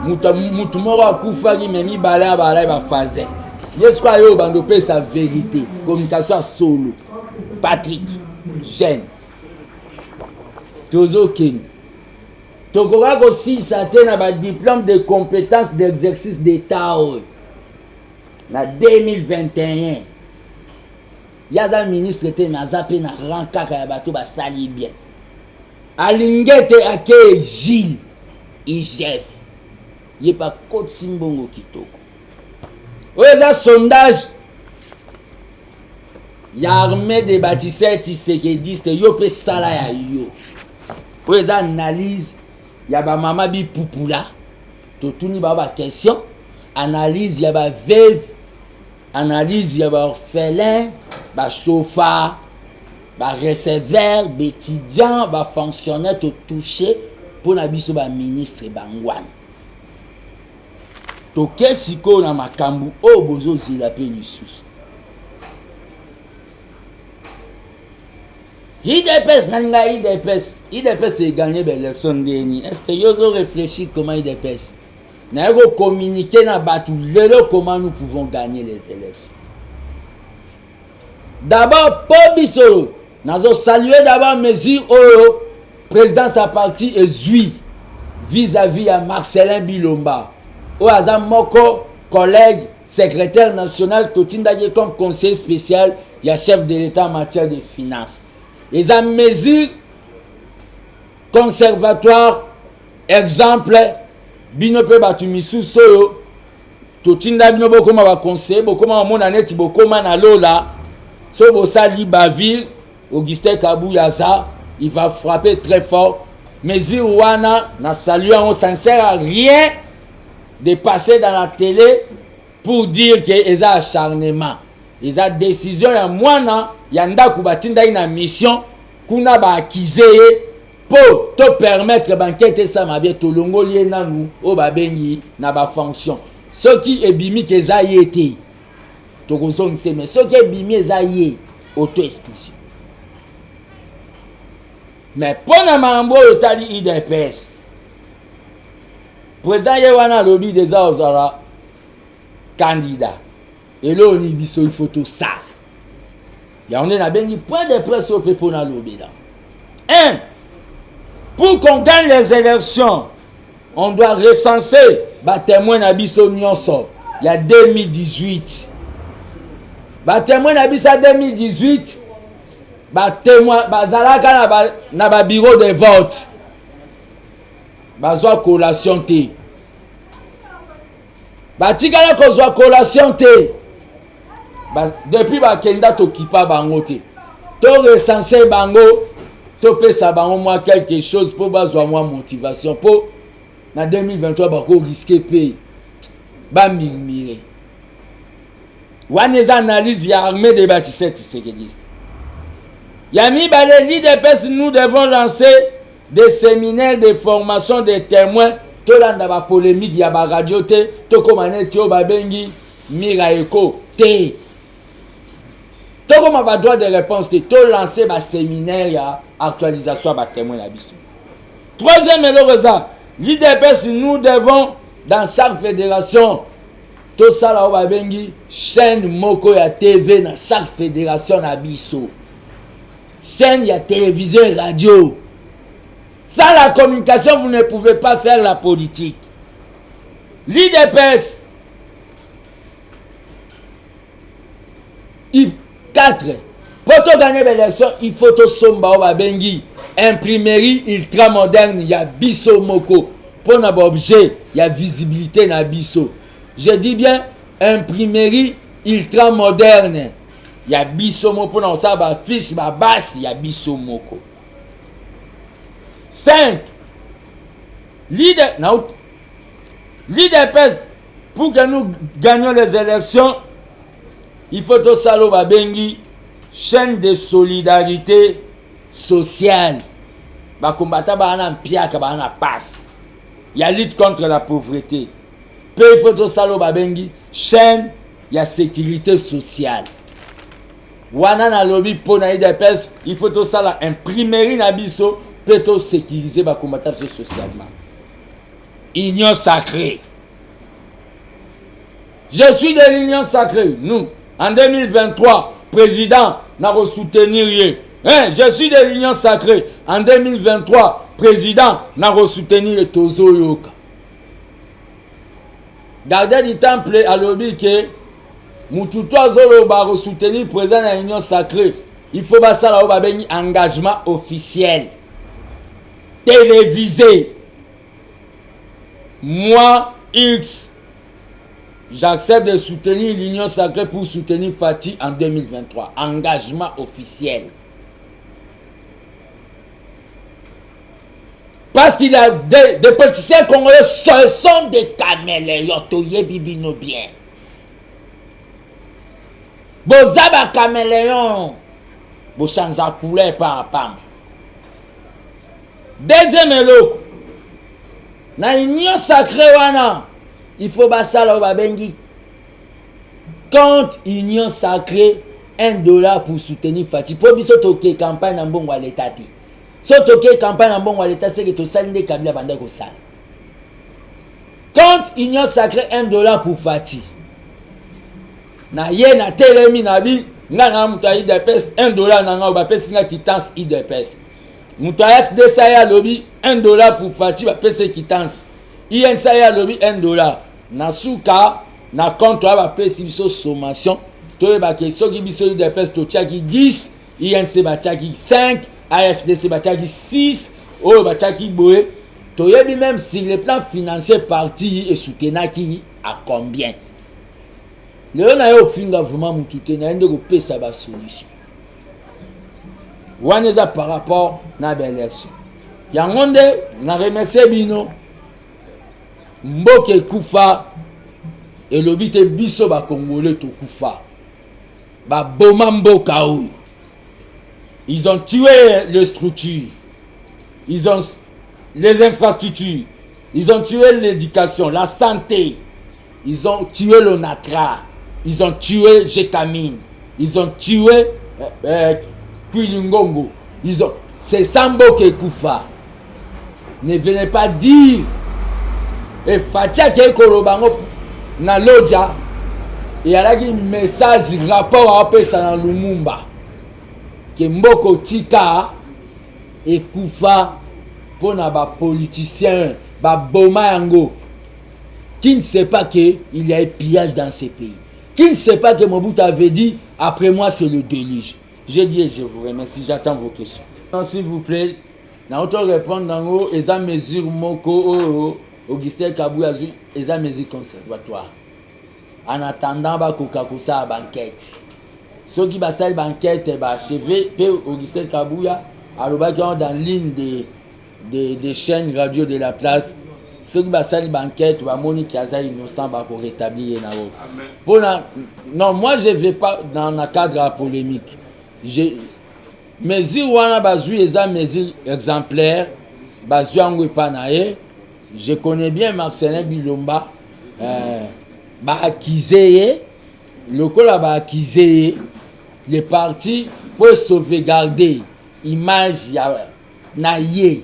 mutu moko akufa ki memi bala ba faze. Yesu kwa yo bando pe sa vérité. Communication solo. Patrick Jeune. Tozo King. Tokoka aussi ça na ba diplôme de compétences d'exercice d'état na 2021. Yaza ministre te na zape na rankaka ya bato ba sali bien. Alingete ake Gilles IGF. Yé pas Côte Simbongo kitoko. Oza sondage ya armée des bâtisseurs Tshisekedi yo pe sala ya yo. Oza analyse ya ba mama bi pupula. Totuni ba question, analyse ya ba veuve, analyse ya ba orphelin, ba chauffeur, ba receveur, ba étudiant, ba fonctionnaire to touché pour na biso ba ministre bangwana. To kesiko na makambu o bozo zila pe lisusu. IDPS nanga IDPS est gagné l'élection dernière. Est-ce que vous avez réfléchi comment IDPS n'a pas communiqué na batu lelo comment nous pouvons gagner les élections. D'abord pour biso, nous avons salué d'abord mesure au président sa parti ezui vis-à-vis à Marcelin Bilomba. Au hasard moko collègue secrétaire national Totinda comme conseiller spécial, il y a chef de l'État en matière de finances. Les mesures conservatoires, exemple, binope batumisu soyo, Totinda binobo koma ba conseiller, bokoma mon aneti bokoma na lola, so bosali baville, Augustin Kabouyaza, il va frapper très fort. Mesure wana, na saluant, ça ne sert à rien de passer dans la télé pour dire que ils ont acharnement. Ils ont décision ya mwana yanda kubatinda ina mission kuna ba akize pour te permettre banquete ça ma bien to longoli nanu o ba bengi na ba fonction. Ce qui est bimi que za yete. To kozong se mais ce qui est bimi za yé auto exclusion. Mais pour na mambo otali IDPS. Président Yewana lobby des Ozara candidat. Et là, on y dit sur une photo ça. Et on est bien point de presse au pour la lobby là. 1. Pour qu'on gagne les élections, on doit recenser les témoins d'Abisso Nyonso. Il y a 2018. Les témoins d'Abisso 2018. Les témoins d'Azalaka na bureau de vote. Bazwa collation te. Batikala kozwa collation te. Depuis bakenda to kipa bango te. To recenser bango, to pesa bango moi quelque chose pour bazwa moi motivation pour na 2023 bako risquer paye ba murmurer wana eza analyse ya armée de bâtisseurs tshisekedi yami bale l'IDPS nous devons lancer des séminaires de formation des témoins tolanda ba polémique ya ba radio te tokomane tio babengi mira eko te tokoma ba droit de réponse te to lancer ba séminaire ya actualisation ba témoins na biso. Troisième élément, l'IDPS nous devons dans chaque fédération tout ça là ba bengi chaîne moko ya TV dans chaque fédération na biso. Chaîne ya télévision et radio. Sans la communication, vous ne pouvez pas faire la politique. L'IDPS, 4. Pour gagner l'élection, il faut que Somba Obabengi, imprimerie ultra moderne, il y a biso moko. Pour n'avoir objet, il y a visibilité na biso. Je dis bien imprimerie ultra moderne. Il y a biso moko pour ça, ba fiche, ba bâche, il y a biso moko. 5. L'IDPS, pour que nous gagnions les élections, il faut tout ça, babengi, chaîne de solidarité sociale. Ba combattant ba na piaka ba na passe. Il y a lutte contre la pauvreté. Puis il faut tout ça, babengi, chaîne, il y a sécurité sociale. Wana na lobby pour na IDPS, il faut tout ça, imprimerie na biso. Peut-on sécuriser les combattants socialement. Union sacrée. Je suis de l'Union sacrée. Nous, en 2023, président n'a pas soutenu. Je suis de l'Union sacrée. En 2023, président n'a pas soutenu Tozo Yoka. Gardez du temple à l'objet que Moutoutoa Zolo va soutenir le président de l'Union sacrée. Il faut passer à un engagement officiel. Télévisé. Moi, X, j'accepte de soutenir l'Union sacrée pour soutenir Fatih en 2023. Engagement officiel. Parce qu'il y a des politiciens congolais, ce sont des caméléons. Toye bibino bien. Bozaba caméléon. Bosanja couleur par pam. Deuxième éloko. Na union sacrée wana, il faut basala babengi. Compte union sacrée $1 pour soutenir Fatih. Pour biso toke campagne na mbongo l'état ti. So toke campagne na mbongo l'état c'est que to salinde kabila banda ko sala. Compte union sacrée $1 pour Fatih. Na ye na telemi na bi ngana muta IDPS $1 na nga ba pesinga quittance IDPS. Muta FDC ya lobby $1 pour Fatih ba pese quittance. INSA ya lobby $1. Na suka na compte ba pese biso sommation. To ba ke soki biso IDPS to tiaki 10, INC ba tiaki 5, AFDC ba tiaki 6, o ba tiaki boé. To yebi même si le plan financier parti et soutenaki à combien. Le na yo finga vraiment mutute na ndeko pesa ba solution. Waneza par rapport na l'élection. Yangonde na remercier bino. Mboke kufa et lobite biso ba congolais to kufa. Ba boma mboka ou. Ils ont tué les structures. Ils ont les infrastructures. Ils ont tué l'éducation, la santé. Ils ont tué le Natra. Ils ont tué Jekamine. Ils ont tué Kwilingongo. Ils ont. C'est Sambo qui Koufa. Ne venez pas dire. Et Fatia qui est Kolobango na Lodja. Et il y a un message rapport à Pesa dans Lumumba. Que Mboko Tika et Koufa pour na ba politicien, ba Boma Yango. Qui ne sait pas qu'il y a un pillage dans ces pays. Qui ne sait pas que Mobutu avait dit après moi c'est le déluge. Je dis et je vous remercie, j'attends vos questions. S'il vous plaît, na auto répondre dans haut et ça mesure moko Augustin Kabouya et ça mesure conservatoire. En attendant ba kokakosa banquette. Ceux qui ba sal banquette ba achevé pe Augustin Kabouya aloba qui dans ligne des chaînes radio de la place ceux qui basali banquette ba moni qui aza innocent ba ko rétablir na wo. Pour non, moi je vais pas dans le cadre de la polémique. Mesure wana bazui eza mesure exemplaire, bazui yango epanaye. Je connais bien Marcelin Bilomba, ba accusé, le col ba accusé, les partis pour sauvegarder image ya na ye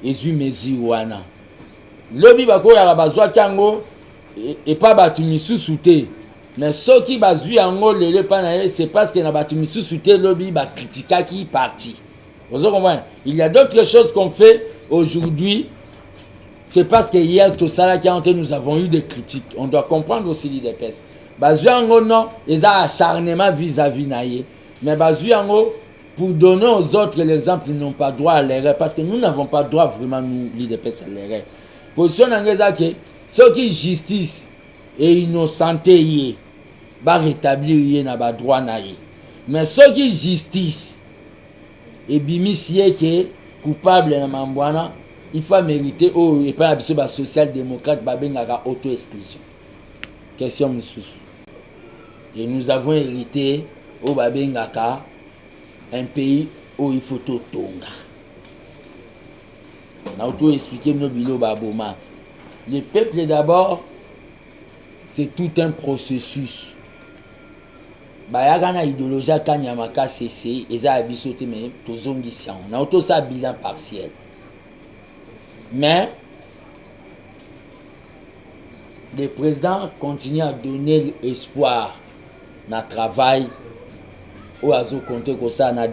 ezu mesure wana. Lobi bako ya la bazwa kango et pas batu misusu te. Mais ceux qui bazui yango lele panaye, c'est parce que na batu misusu te lobi ba critica qui parti. Vous comprenez? Il y a d'autres choses qu'on fait aujourd'hui. C'est parce que hier, tout ça là, nous avons eu des critiques. On doit comprendre aussi l'IDPS. Bazuango non, ils ont acharnement vis-à-vis naïe. Mais Bazuango, pour donner aux autres l'exemple, ils n'ont pas droit à l'erreur. Parce que nous n'avons pas droit vraiment, nous, l'IDPS, à l'erreur. Position d'Angeza que ceux qui justice et innocenté, va rétablir n'a droit naïe. Mais ceux qui justice et bimissier qui est coupable dans Mambouana, il faut mériter oh et pas la social-démocrate babengaka auto-exclusion. Question monsieur. Et nous avons hérité au babengaka un pays où il faut tout tonga. On a auto-expliqué nos bilo baboma. Le peuple d'abord, c'est tout un processus. Bayagana idéologie kanyamaka cessé et ça a bisoté mais tozongisian. On a auto ça bilan partiel. Mais le président continue à donner espoir dans le travail au Azo Conté comme ça. Dans le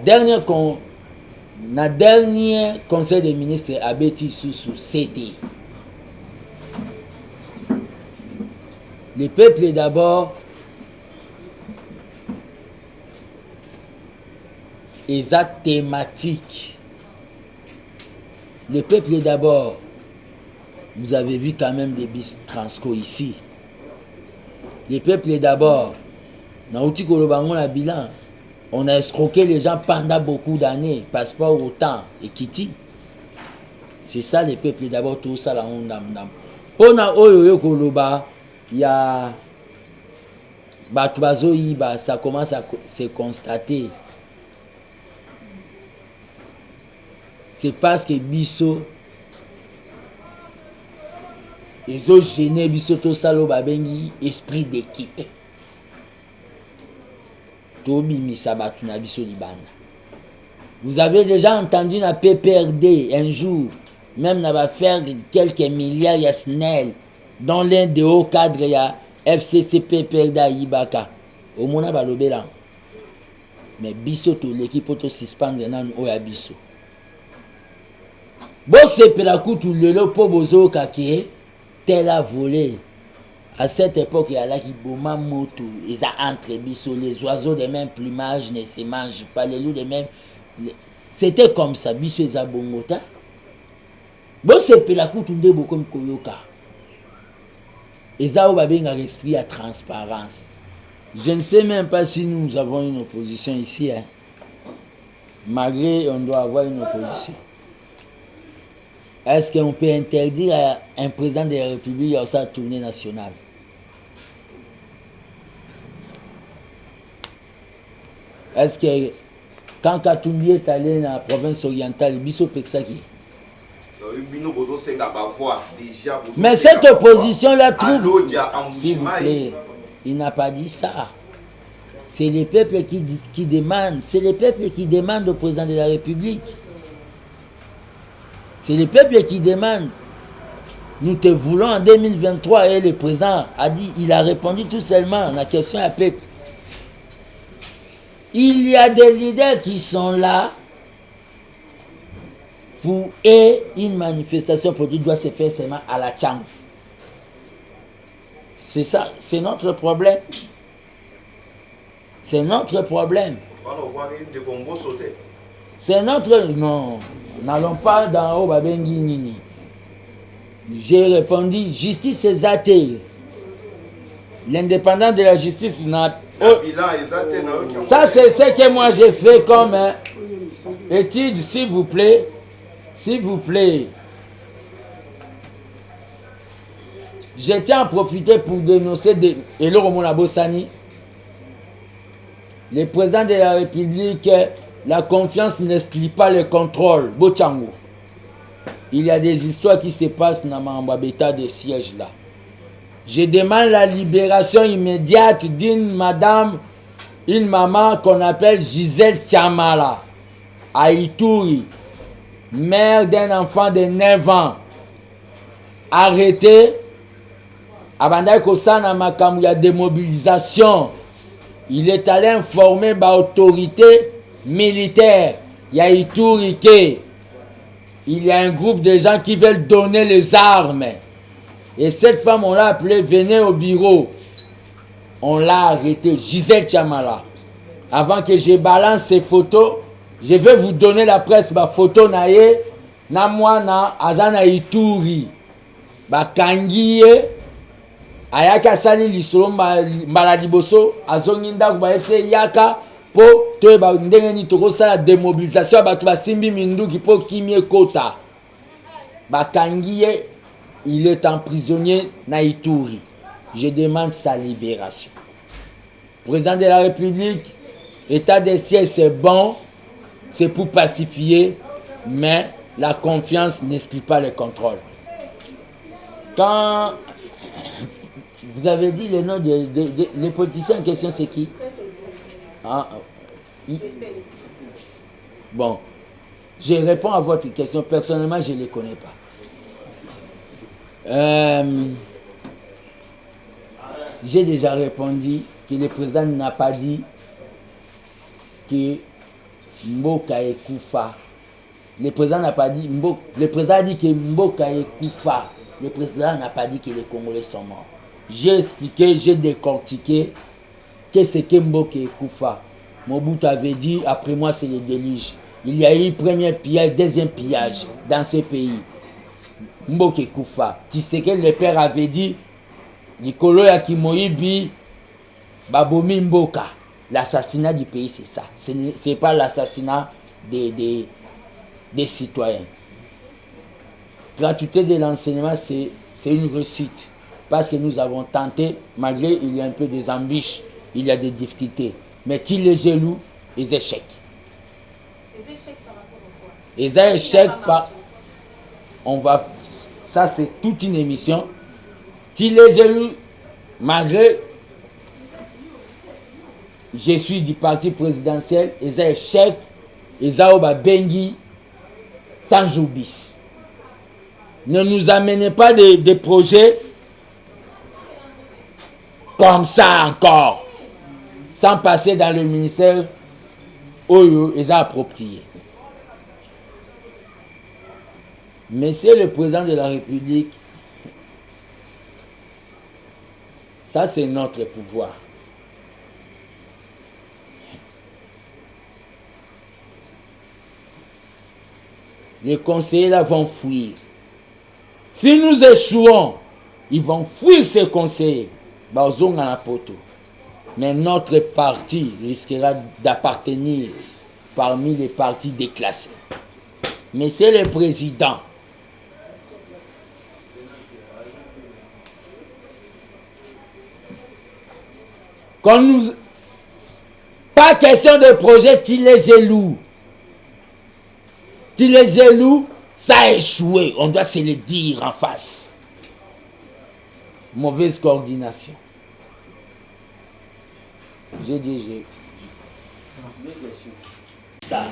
dernier conseil des ministres, Abeti sous CD. Le peuple d'abord est thématique. Le peuple d'abord, vous avez vu quand même des bis transco ici. Le peuple d'abord, on a escroqué les gens pendant beaucoup d'années, passeport autant et Kitty. C'est ça le peuple d'abord, tout ça là on dam. Pona oyo koloba, il y a Batouazo Iba, ça commence à se constater. C'est parce que biso ils ont gêné biso to salo babengi esprit d'équipe. Tobi misabatu na biso libanda. Vous avez déjà entendu la PPRD un jour, même na va faire quelques milliards ya SNEL dans l'un des hauts cadres ya FCC PPRD à Ibaka. Au mona balobela. Mais biso to l'équipe to suspendre nan oya biso. Bon, c'est pour la coupe le pot bozo kake tel a volé. À cette époque, il y a là qui boma moto, ils ont entre biso, les oiseaux de même plumage ne se mangent pas, les loups de même. C'était comme ça, biso ils ont bongota. Bon, c'est pour la coupe de beaucoup comme koyoka. Ils ont un esprit à transparence. Je ne sais même pas si nous avons une opposition ici. Hein. Malgré, on doit avoir une opposition. Est-ce qu'on peut interdire à un président de la République à sa tournée nationale? Est-ce que quand Katumbi est allé dans la province orientale, Bisso Pexaki? Mais cette opposition-là trouve... S'il vous plaît, il n'a pas dit ça. C'est les peuples qui demandent. C'est les peuples qui demandent au président de la République. C'est le peuple qui demande. Nous te voulons en 2023 et le président a dit, il a répondu tout seulement à la question à peuple. Il y a des leaders qui sont là pour une manifestation politique doit se faire seulement à la Tchang. C'est ça, c'est notre problème. C'est notre problème. C'est notre... Non. N'allons pas dans haut babengi nini. J'ai répondu justice c'est athée. L'indépendance de la justice n'a. Ça c'est ce que moi j'ai fait comme étude, s'il vous plaît. S'il vous plaît. Je tiens à profiter pour dénoncer et le Roman Bossani. Le président de la République, la confiance n'exclut pas le contrôle. Bochango. Il y a des histoires qui se passent dans Mambabeta de siège là. Je demande la libération immédiate d'une madame, une maman qu'on appelle Gisèle Chamala, à Ituri, mère d'un enfant de 9 ans, arrêtée. Abandai Kosana Makamu, il y a des mobilisations. Il est allé informer l'autorité militaire. Il y a Ituri, il y a un groupe de gens qui veulent donner les armes. Et cette femme, on l'a appelée, venez au bureau. On l'a arrêtée, Gisèle Chamala. Avant que je balance ces photos, je vais vous donner la presse, ma photo naye, na mwana, azana Ituri, bakangiye, ayaka sali lisolo maladiboso, azonginda kubaese yaka, po te ba ndenge ni toko sala démobilisation, ba tuba simbi minduki po kimie kota. Bakangiye, il est emprisonné na Ituri. Je demande sa libération. Président de la République, état de siège c'est bon, c'est pour pacifier, mais la confiance n'exclut pas le contrôle. Quand vous avez dit le nom des politiciens en question, c'est qui? Bon, je réponds à votre question. Personnellement, je ne les connais pas. J'ai déjà répondu que le président n'a pas dit que Mboka est Koufa. Le président n'a pas dit le président a dit que Mboka est Koufa. Le président n'a pas dit que les Congolais sont morts. J'ai expliqué, j'ai décortiqué qu'est-ce que Mboka est Koufa. Mobutu avait dit, après moi c'est le déluge. Il y a eu premier pillage, deuxième pillage dans ces pays. Mboka est Koufa. Tu sais que le père avait dit, Nikolo Yakimoibi, Babomi Mboka. L'assassinat du pays, c'est ça. Ce n'est pas l'assassinat des citoyens. Gratuité de l'enseignement, c'est une réussite. Parce que nous avons tenté, malgré il y a un peu des embûches, il y a des difficultés. Mais il les jaloux, les échecs. Les échecs par rapport à quoi? Les échecs par... Ça, c'est toute une émission. Il les jaloux, malgré... Je suis du parti présidentiel, les échecs, les aoba bengi, sans joubis. Ne nous amenez pas des projets comme ça encore, sans passer dans le ministère où ils ont approprié. Monsieur le président de la République, ça c'est notre pouvoir. Les conseillers là vont fuir. Si nous échouons, ils vont fuir ces conseillers. Mais notre parti risquera d'appartenir parmi les partis déclassés. Monsieur le Président, quand nous... Pas question de projet, il les élus. Si les élus, ça a échoué, on doit se le dire en face. Mauvaise coordination. J'ai dit, ça.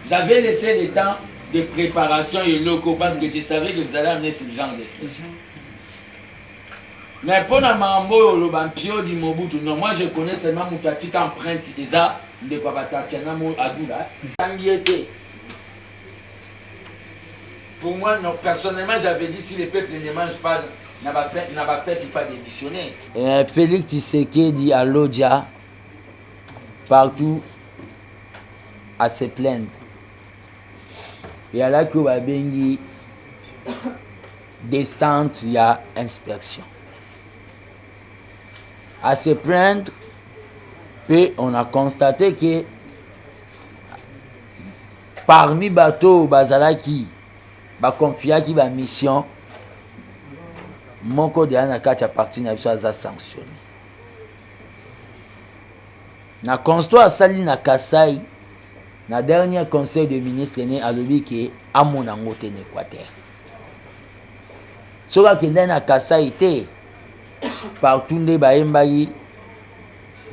J'avais laissé le temps de préparation et locaux parce que je savais que vous allez amener ce genre de questions. Mais pour la mambo, le bampio du Mobutu, non, moi je connais seulement Moutatik empreinte et ça, de Pabatatiana Adoula. Tanguiété. Pour moi, non, personnellement, j'avais dit si le peuple ne mange pas, n'a pas fait, il faut démissionner. Félix Tshisekedi à Lodja, partout, à se plaindre. Et à la Koubabengi, descente, il y a inspection. À se plaindre, puis on a constaté que parmi bateaux Bazalaki, ba confia qui ba mission moko de ana kati ya parti na biso aza sanctionné na constat asali na Kasai na dernier conseil de ministre ne alobi ke amona ngo te na Équateur soki akende na Kasai te partout nde bayembaki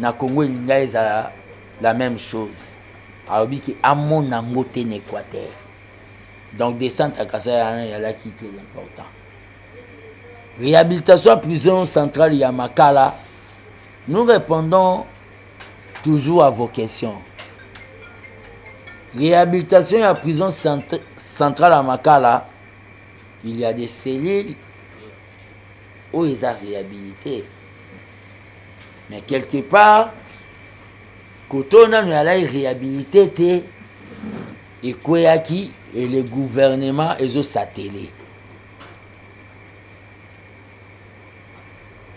na Congo elinga ezala la même chose alobi ke amona ngo te na Équateur donc descente à Kasai yalaki très important. Réhabilitation à prison centrale Yamakala, nous répondons toujours à vos questions. Réhabilitation à prison centrale Yamakala, il y a des cellules où ils ont réhabilité. Mais quelque part, quand on a réhabilité, et Kweyaki et le gouvernement et les satellites.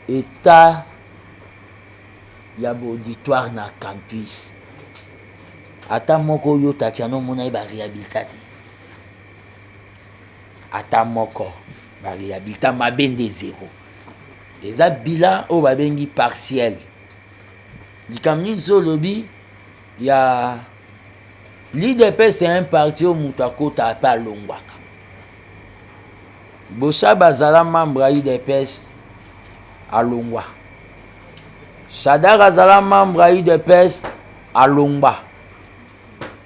État, il y a un auditoire dans le campus. Ata moko yo tatiano mona ba réhabilité. Ata moko ba réhabilité ma bende zéro. Les bilan au ba bengi partiel. Li kamni zo lobby, il y a l'IDP c'est un parti au Moutakota à pas Longwaka. Bocha Bazala membre IDPS à Longwa. Shadar Azala membre IDPS à Longwa.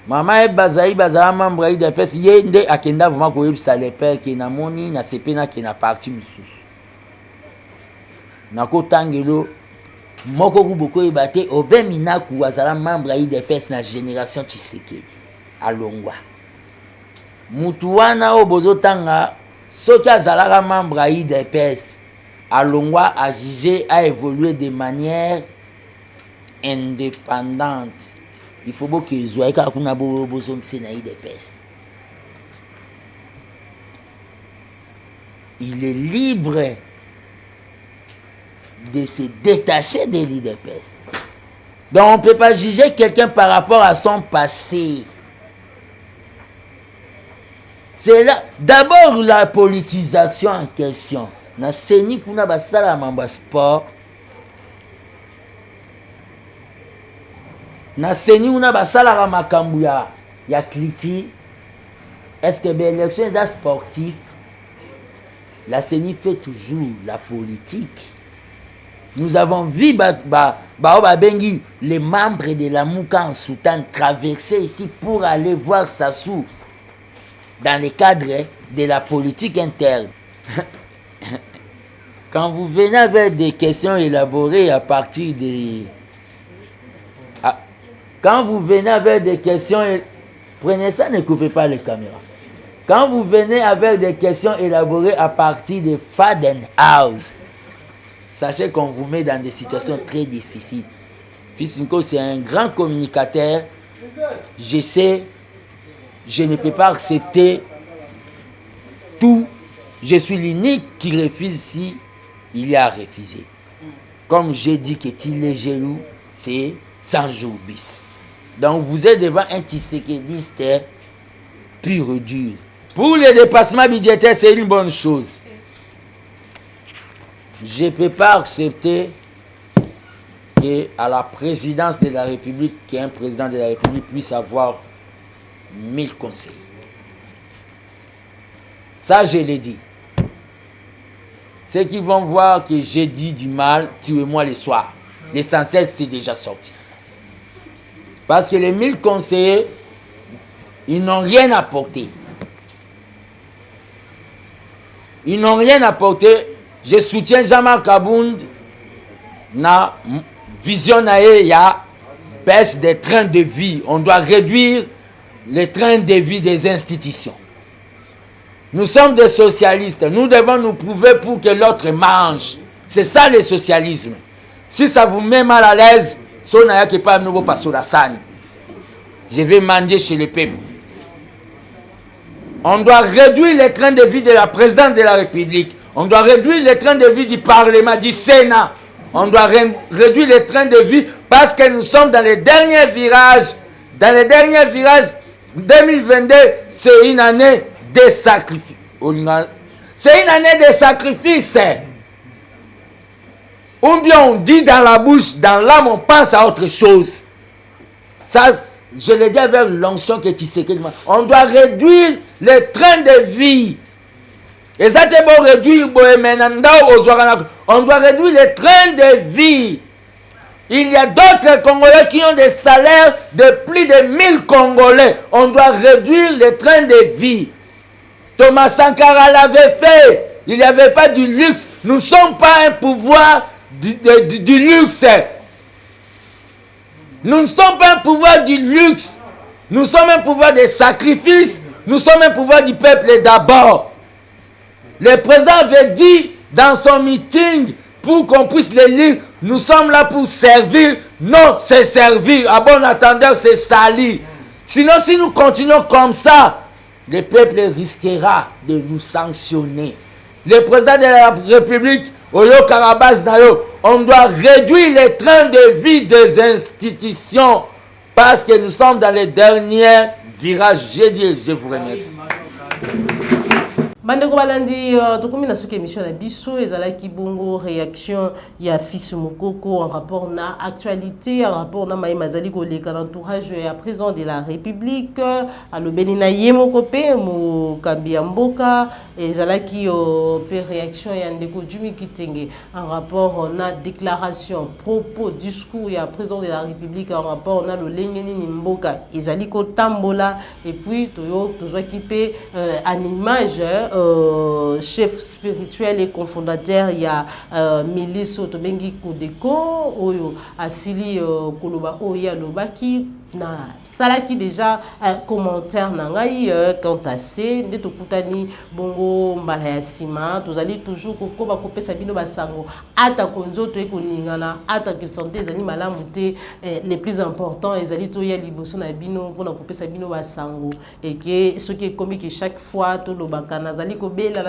Mama Bazaï Bazala membre IDPS yende akenda vraiment ko yebisa les pères qui na moni na sepena qui na parti mususu. Na ko tangelo moko kuboko ibate obemina ku Azala membre IDPS na génération Tshisekedi à Longwa. Mutuana o bozotanga soki azalaka membre IDPS à Longwa a jugé à évoluer de manière indépendante. Il faut que les gens kuna bozo na IDPS. Il est libre de se détacher de l'IDPS. Donc on ne peut pas juger quelqu'un par rapport à son passé. C'est là d'abord la politisation en question. Na seni kuna basala mamba sport. Na seni kuna basala makambu ya kliti. Est-ce que l'élection est sportif? La CENI fait toujours la politique. Nous avons vu les membres de la Mouka en Soudan traverser ici pour aller voir Sassou dans le cadre de la politique interne. Quand vous venez avec des questions élaborées à partir de... Quand vous venez avec des questions... Prenez ça, ne coupez pas les caméras. Quand vous venez avec des questions élaborées à partir de Fadenhouse, sachez qu'on vous met dans des situations très difficiles. Fisinko, c'est un grand communicateur. Je sais, je ne peux pas accepter tout. Je suis l'unique qui refuse si il y a refusé. Comme j'ai dit que Tilé Gelou, c'est 100 jours bis. Donc vous êtes devant un tisséquediste pur et dur. Pour les dépassements budgétaires, c'est une bonne chose. Je ne peux pas accepter qu'à la présidence de la République, qu'un président de la République puisse avoir 1000 conseillers. Ça, je l'ai dit. Ceux qui vont voir que j'ai dit du mal, tuez-moi le soir. L'essentiel, c'est déjà sorti. Parce que les 1000 conseillers, ils n'ont rien apporté. Ils n'ont rien apporté. Je soutiens Jean-Marc Abound. Na vision il y a baisse des trains de vie. On doit réduire les trains de vie des institutions. Nous sommes des socialistes. Nous devons nous prouver pour que l'autre mange. C'est ça le socialisme. Si ça vous met mal à l'aise, je vais manger chez les peuples. On doit réduire les trains de vie de la présidente de la République. On doit réduire les trains de vie du Parlement, du Sénat. On doit réduire les trains de vie parce que nous sommes dans les derniers virages. Dans les derniers virages, 2022, c'est une année de sacrifice. C'est une année de sacrifice. Ou bien on dit dans la bouche, dans l'âme, on pense à autre chose. Ça, je le dis avec l'onction que tu sais que on doit réduire les trains de vie. Et ça, c'est bon réduire. On doit réduire les trains de vie. Il y a d'autres Congolais qui ont des salaires de plus de 1000 Congolais. On doit réduire les trains de vie. Thomas Sankara l'avait fait. Il n'y avait pas du luxe. Nous ne sommes pas un pouvoir du luxe. Nous ne sommes pas un pouvoir du luxe. Nous sommes un pouvoir de sacrifice. Nous sommes un pouvoir du peuple d'abord. Le président avait dit dans son meeting, pour qu'on puisse le lire, nous sommes là pour servir. Non, c'est servir. À bon entendeur, c'est salir. Sinon, si nous continuons comme ça, le peuple risquera de nous sanctionner. Le président de la République, Oyo Karabas Nayo, on doit réduire les trains de vie des institutions parce que nous sommes dans les derniers virages. J'ai dit, je vous remercie. Bandeko balandi tokomi na soki émission na biso ezalaki bongo réaction ya fils Mokoko en rapport na actualité en rapport na Maï Mazali koleka l'entourage ya président de la République alobeli na ye moko pe mokambi ya mboka ezalaki pe réaction ya ndeko Jumi Kitenge en rapport na déclaration propos discours ya président de la République en rapport na lolenge nini mboka ezali ko tambola et puis toyo tozwaki pe en image chef spirituel et cofondateur il y a milice Otobengi Kodeko oyo asili koloba oya lobaki na salaki déjà un commentaire nangai quant à c'est nde tokutani bongo mbala ya sima tozali toujours kokoba kopesa bino basango ata konzoto ekoningana ata que santé ezali malamu te les plus importants ezali to ya liboso na bino pona kopesa bino basango et que ce qui est comique chaque fois to lobaka nazali kobela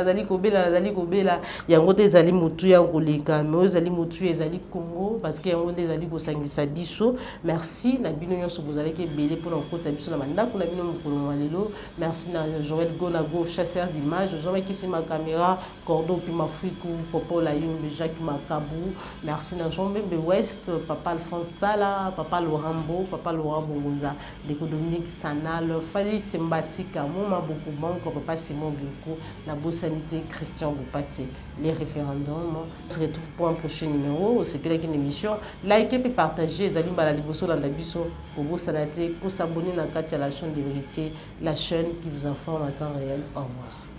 yango te ezali mutu ya koleka mais ezali mutu ezali Congo parce que yango te ezali kosangisa biso merci na bino nyonso vous allez que belé pour nous côté biso na mandako na bino mokolo lelo merci na Joël Gonago chasseur d'images Jean qui c'est ma caméra Cordo puis ma fuiku Popo la Yumbe Jacques Makabu merci na Jean Bembe West papa Alphonse Sala papa Lorambo papa Laurent Bongonza Deko Dominique Sanal Félix Mbatika Moma beaucoup banque papa Simon Bilko la Sanité Christian Boupati les référendums on se retrouve pour un prochain numéro c'est puis une émission likez et partagez Zalim Baladiboso dans la biso pour vous s'abonner à la chaîne de vérité la chaîne qui vous informe en temps réel au revoir.